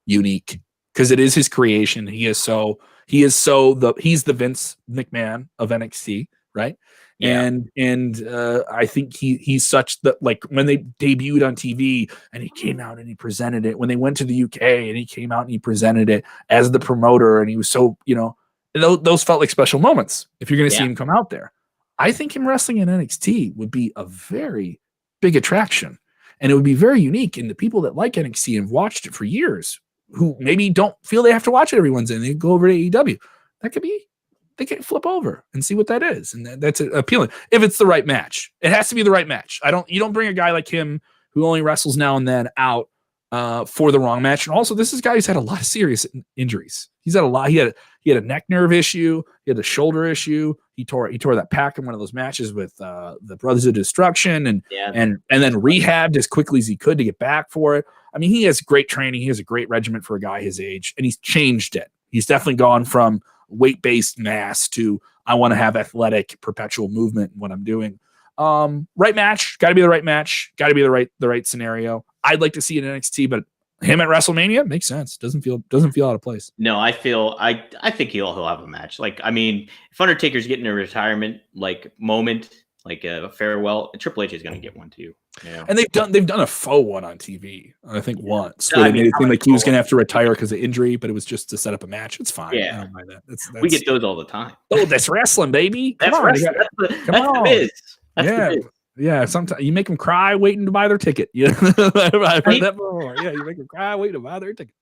unique because it is his creation. He's the Vince McMahon of NXT, right? Yeah. And I think he's such that, like, when they debuted on TV and he came out and he presented it, when they went to the UK and he came out and he presented it as the promoter, and he was so, those felt like special moments if you're going to see him come out there. I think him wrestling in NXT would be a very big attraction, and it would be very unique. And the people that like NXT and have watched it for years, who maybe don't feel they have to watch it every Wednesday, and they go over to AEW, they can flip over and see what that is. And that's appealing. If it's the right match, it has to be the right match. You don't bring a guy like him who only wrestles now and then out for the wrong match. And also, this is a guy who's had a lot of serious injuries. He's had a lot. He had a neck nerve issue. He had a shoulder issue. He tore that pack in one of those matches with the Brothers of Destruction, and then rehabbed as quickly as he could to get back for it. I mean, he has great training. He has a great regiment for a guy his age, and he's changed it. He's definitely gone from weight-based mass to I want to have athletic, perpetual movement in what I'm doing. Right match, got to be the right match, got to be the right scenario. I'd like to see it in NXT, but him at WrestleMania makes sense. Doesn't feel out of place. No, I think he'll have a match. Like, I mean, if Undertaker's getting a retirement moment, like a farewell, Triple H is going to get one too. Yeah. And they've done a faux one on TV, I think once, where they made it seem like he was going to have to retire because of injury, but it was just to set up a match. It's fine. Yeah, I don't mind that. That's we get those all the time. Oh, that's wrestling, baby. That's wrestling. That's the biz. The biz. Yeah, sometimes you make them cry waiting to buy their ticket. Yeah, I've heard that before. Yeah, you make them cry waiting to buy their ticket.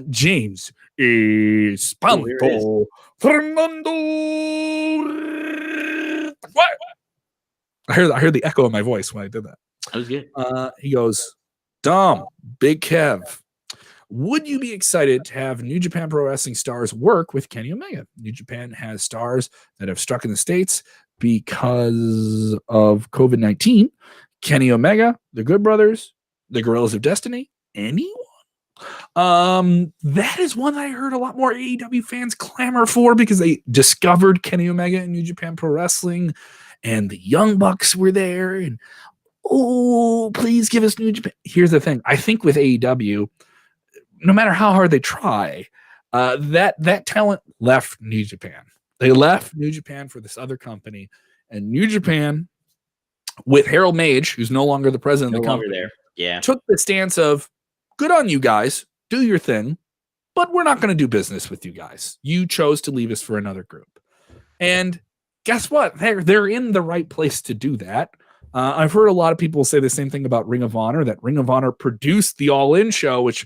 James Espanto Fernando. What? I heard the echo in my voice when I did that. That was good. He goes, Dom, Big Kev, Would you be excited to have New Japan Pro Wrestling stars work with Kenny Omega? New Japan has stars that have struck in the States because of COVID-19. Kenny Omega, the Good Brothers, the Guerrillas of Destiny, anyone? That is one that I heard a lot more AEW fans clamor for because they discovered Kenny Omega in New Japan Pro Wrestling, and the Young Bucks were there. And oh, please give us New Japan. Here's the thing: I think with AEW, no matter how hard they try, that talent left New Japan. They left New Japan for this other company, and New Japan, with Harold Mage, who's no longer the president of the company, took the stance of, good on you guys, do your thing, but we're not going to do business with you guys. You chose to leave us for another group. And guess what? They're in the right place to do that. I've heard a lot of people say the same thing about Ring of Honor, that Ring of Honor produced the All In show, which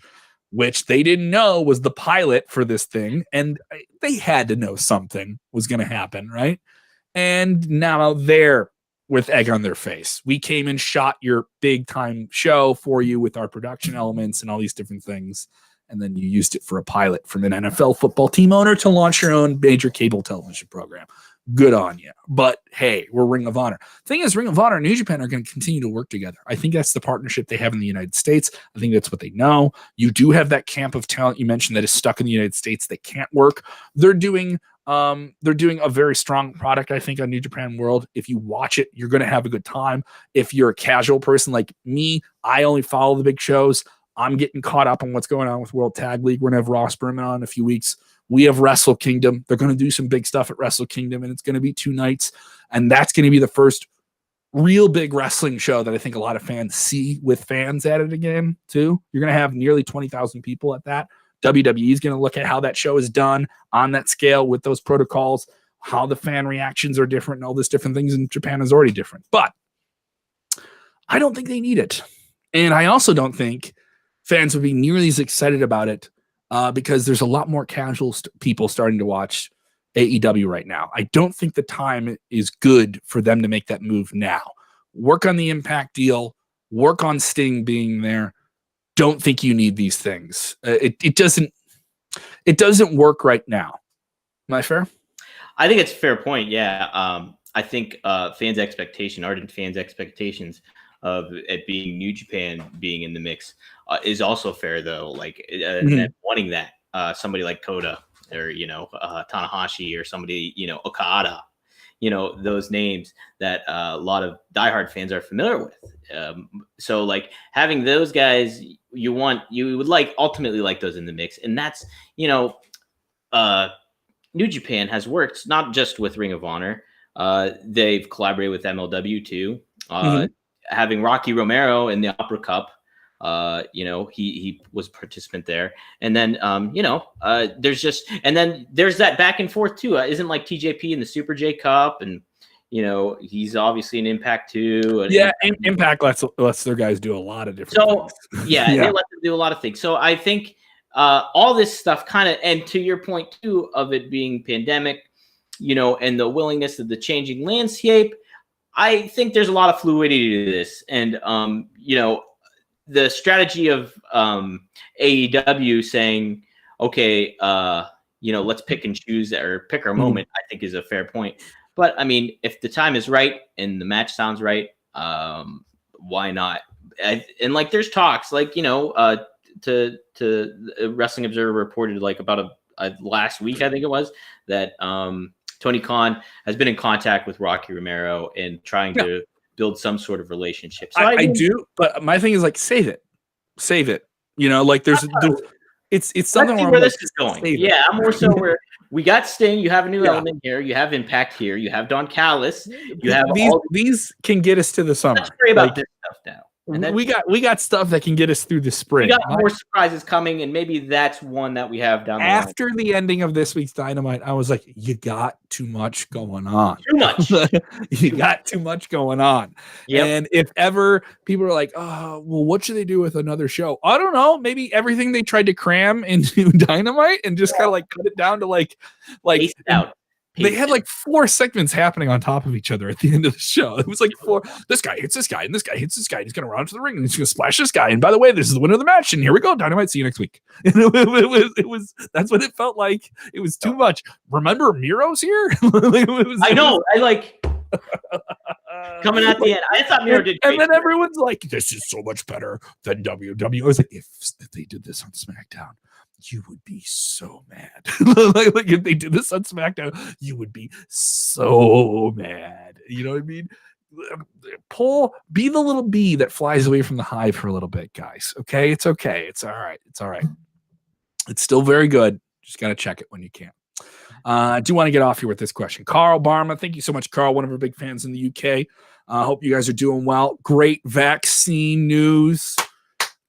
they didn't know was the pilot for this thing. And they had to know something was going to happen, right? And now they're with egg on their face. We came and shot your big time show for you with our production elements and all these different things. And then you used it for a pilot from an NFL football team owner to launch your own major cable television program. Good on you. But hey, we're Ring of Honor. Thing is, Ring of Honor and New Japan are going to continue to work together. I think that's the partnership they have in the United States. I think that's what they know. You do have that camp of talent you mentioned that is stuck in the United States that can't work. They're doing a very strong product, I think, on New Japan World. If you watch it, you're going to have a good time. If you're a casual person like me, I only follow the big shows. I'm getting caught up on what's going on with World Tag League. We're going to have Ross Berman on in a few weeks. We have Wrestle Kingdom. They're going to do some big stuff at Wrestle Kingdom, and it's going to be 2 nights. And that's going to be the first real big wrestling show that I think a lot of fans see with fans at it again, too. You're going to have nearly 20,000 people at that. WWE is going to look at how that show is done on that scale with those protocols, how the fan reactions are different, and all these different things in Japan is already different. But I don't think they need it. And I also don't think fans would be nearly as excited about it because there's a lot more casual people starting to watch AEW right now. I don't think the time is good for them to make that move now. Work on the Impact deal, work on Sting being there. Don't think you need these things. It doesn't work right now. Am I fair? I think it's a fair point. Yeah. I think ardent fans' expectations of it being New Japan being in the mix is also fair, though. Like and wanting that somebody like Kota or Tanahashi or somebody Okada, those names that a lot of diehard fans are familiar with. So like having those guys, you would ultimately like those in the mix, and that's New Japan has worked not just with Ring of Honor. They've collaborated with MLW too. Having Rocky Romero in the Opera Cup, he was a participant there. And then, there's that back and forth too. Isn't like TJP in the Super J Cup, and he's obviously an Impact too. Impact lets their guys do a lot of different things. They let them do a lot of things. So I think all this stuff kind of, and to your point too of it being pandemic, and the willingness of the changing landscape, I think there's a lot of fluidity to this. And, the strategy of AEW saying, okay, let's pick and choose or pick our moment, I think is a fair point. But I mean, if the time is right and the match sounds right, why not? And like, there's talks like, to Wrestling Observer reported like about last week, I think it was, that Tony Khan has been in contact with Rocky Romero and trying to build some sort of relationship. So I do, but my thing is like, save it. Like there's it's something where this is going. Yeah, I'm more so where we got Sting. You have a new element here. You have Impact here. You have Don Callis. You have these can get us to the summer. Let's worry about this stuff now. And then, we got stuff that can get us through the spring. We got more surprises coming, and maybe that's one that we have down the line. After the ending of this week's Dynamite, I was like, you got too much going on. Too much. You got too much going on. Yep. And if ever people are like, oh, well, what should they do with another show? I don't know. Maybe everything they tried to cram into Dynamite and just kind of like cut it down to like pace it out. They had like 4 segments happening on top of each other at the end of the show. It was like 4. This guy hits this guy, and this guy hits this guy. And he's going to run to the ring, and he's going to splash this guy. And by the way, this is the winner of the match. And here we go, Dynamite. See you next week. And it was. That's what it felt like. It was too much. Remember, Miro's here. I know. I like coming at the end. I thought Miro did great. And then everyone's like, "This is so much better than WWE." I was like, if they did this on SmackDown, you would be so mad. like if they did this on SmackDown, you would be so mad. You know what I mean? Be the little bee that flies away from the hive for a little bit, guys. Okay, it's okay. It's all right. It's all right. It's still very good. Just gotta check it when you can. I do want to get off here with this question. Carl Barma, thank you so much, Carl. One of our big fans in the UK. Hope you guys are doing well. Great vaccine news.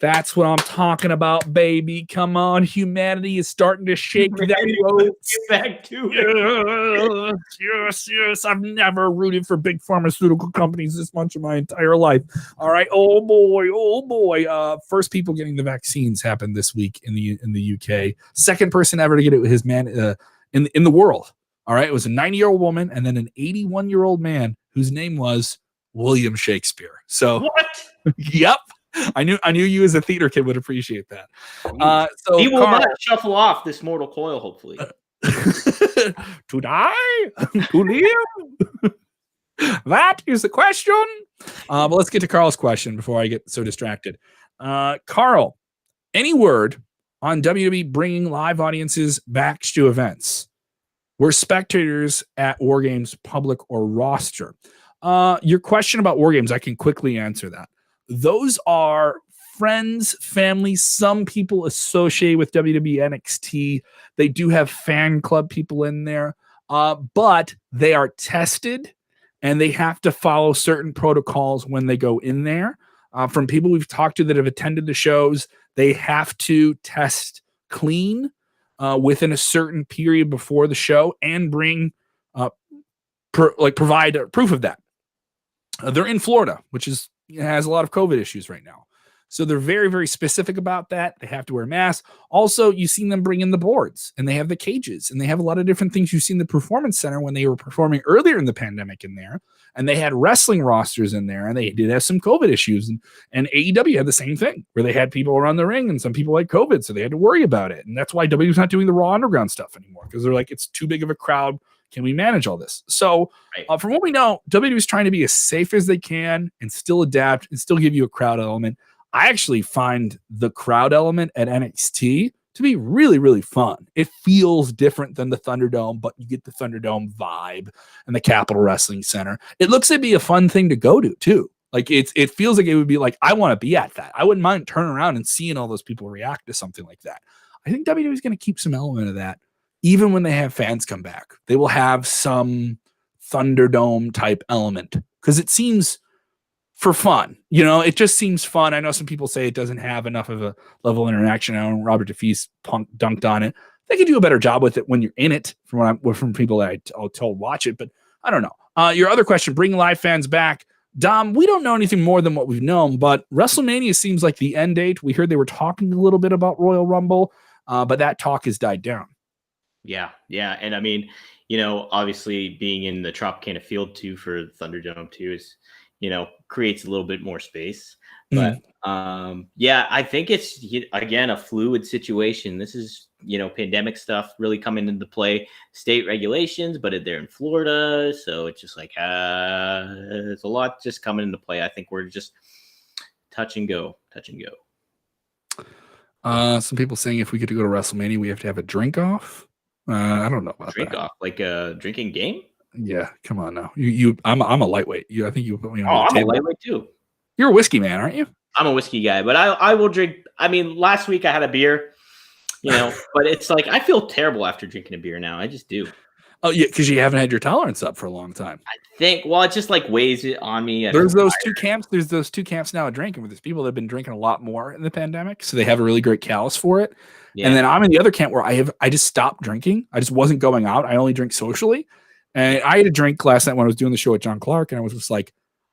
That's what I'm talking about, baby. Come on, humanity is starting to shake that road. Get back to it. Yes. I've never rooted for big pharmaceutical companies this much in my entire life. All right. Oh boy. First people getting the vaccines happened this week in the UK. Second person ever to get it with his man in the world. All right. It was a 90-year-old woman and then an 81-year-old man whose name was William Shakespeare. So what? Yep. I knew you as a theater kid would appreciate that. So he will not shuffle off this mortal coil, hopefully. To die? To live? That is the question. But let's get to Carl's question before I get so distracted. Carl, any word on WWE bringing live audiences back to events? Were spectators at War Games public or roster? Your question about War Games, I can quickly answer that. Those are friends, family. Some people associate with WWE NXT. They do have fan club people in there, but they are tested and they have to follow certain protocols when they go in there. From people we've talked to that have attended the shows, they have to test clean within a certain period before the show and bring provide proof of that. They're in Florida, which has a lot of COVID issues right now. So they're very, very specific about that. They have to wear masks. Also, you've seen them bring in the boards and they have the cages and they have a lot of different things. You've seen the Performance Center when they were performing earlier in the pandemic in there, and they had wrestling rosters in there, and they did have some COVID issues. And AEW had the same thing where they had people around the ring and some people had COVID, so they had to worry about it. And that's why WWE's not doing the Raw Underground stuff anymore, because they're like, it's too big of a crowd. Can we manage all this? So from what we know, WWE is trying to be as safe as they can and still adapt and still give you a crowd element. I actually find the crowd element at NXT to be really, really fun. It feels different than the Thunderdome, but you get the Thunderdome vibe and the Capitol Wrestling Center. It looks to be a fun thing to go to too. Like it feels like it would be like, I want to be at that. I wouldn't mind turning around and seeing all those people react to something like that. I think WWE is going to keep some element of that. Even when they have fans come back, they will have some Thunderdome type element because it seems for fun. You know, it just seems fun. I know some people say it doesn't have enough of a level of interaction. I know Robert DeFeese dunked on it. They could do a better job with it when you're in it from people that I told watch it, but I don't know. Your other question, bring live fans back. Dom, we don't know anything more than what we've known, but WrestleMania seems like the end date. We heard they were talking a little bit about Royal Rumble, but that talk has died down. Yeah. And I mean, obviously being in the Tropicana field too for Thunderdome too is, creates a little bit more space. But I think it's, again, a fluid situation. This is, pandemic stuff really coming into play, state regulations, but they're in Florida. So it's just like, there's a lot just coming into play. I think we're just touch and go. Some people saying if we get to go to WrestleMania, we have to have a drink off. I don't know about drink that. Off, like a drinking game. Yeah, come on now. I'm a lightweight. I think you put me on. I'm a lightweight too. You're a whiskey man, aren't you? I'm a whiskey guy, but I will drink. I mean, last week I had a beer, but it's like I feel terrible after drinking a beer now. I just do. Oh yeah, because you haven't had your tolerance up for a long time. I think. Well, it just like weighs it on me. There's those two camps. There's those two camps now of drinking. Where there's people that have been drinking a lot more in the pandemic, so they have a really great callus for it. Yeah. And then I'm in the other camp where I just stopped drinking. I just wasn't going out. I only drink socially. And I had a drink last night when I was doing the show with John Clark, and I was just like,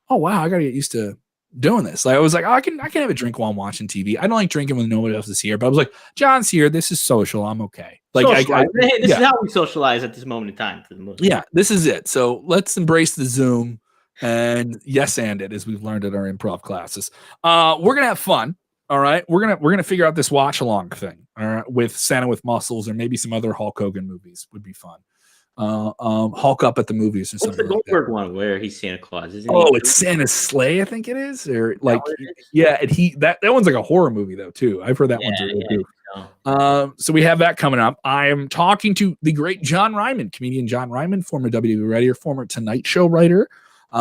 oh wow, I got to get used to doing this. Like I was like, oh, I can have a drink while I'm watching TV. I don't like drinking when nobody else is here, but I was like, John's here. This is social. I'm okay. Like this is how we socialize at this moment in time. For the most part. Yeah, this is it. So let's embrace the Zoom and yes, and it, as we've learned at our improv classes. We're gonna have fun. All right, we're gonna figure out this watch along thing. All right, with Santa with Muscles or maybe some other Hulk Hogan movies would be fun. Hulk up at the movies or something. What's the Goldberg one where he's Santa Claus? It's Santa's Sleigh, I think it is, or like yeah, and that one's like a horror movie though too. I've heard that one's really good. So we have that coming up. I am talking to the great John Ryman, comedian John Ryman, former WWE writer, former Tonight Show writer.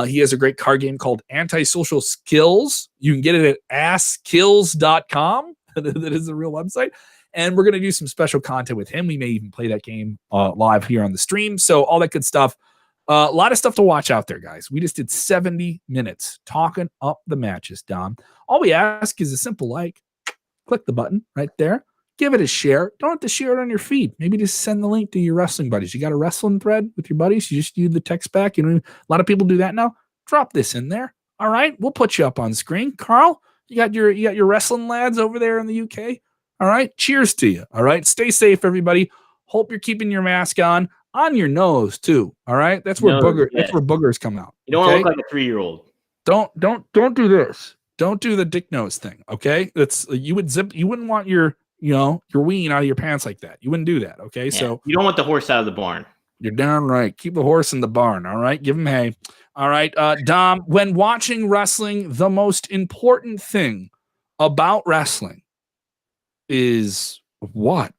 He has a great card game called Antisocial Skills. You can get it at asskills.com. That is a real website. And we're going to do some special content with him. We may even play that game live here on the stream. So all that good stuff. A lot of stuff to watch out there, guys. We just did 70 minutes talking up the matches, Dom. All we ask is a simple like. Click the button right there. Give it a share. Don't have to share it on your feed. Maybe just send the link to your wrestling buddies. You got a wrestling thread with your buddies. You just use the text back. A lot of people do that now. Drop this in there. All right, we'll put you up on screen. Carl, you got your wrestling lads over there in the UK. All right, cheers to you. All right, stay safe, everybody. Hope you're keeping your mask on your nose too. All right, that's where boogers come out. You don't want to look like a 3-year-old. Don't do this. Don't do the dick nose thing. Okay, that's you wouldn't want your ween out of your pants like that. You wouldn't do that. Okay, so you don't want the horse out of the barn. You're darn right. Keep the horse in the barn. All right, give him hay. All right, Dom. When watching wrestling, the most important thing about wrestling is what?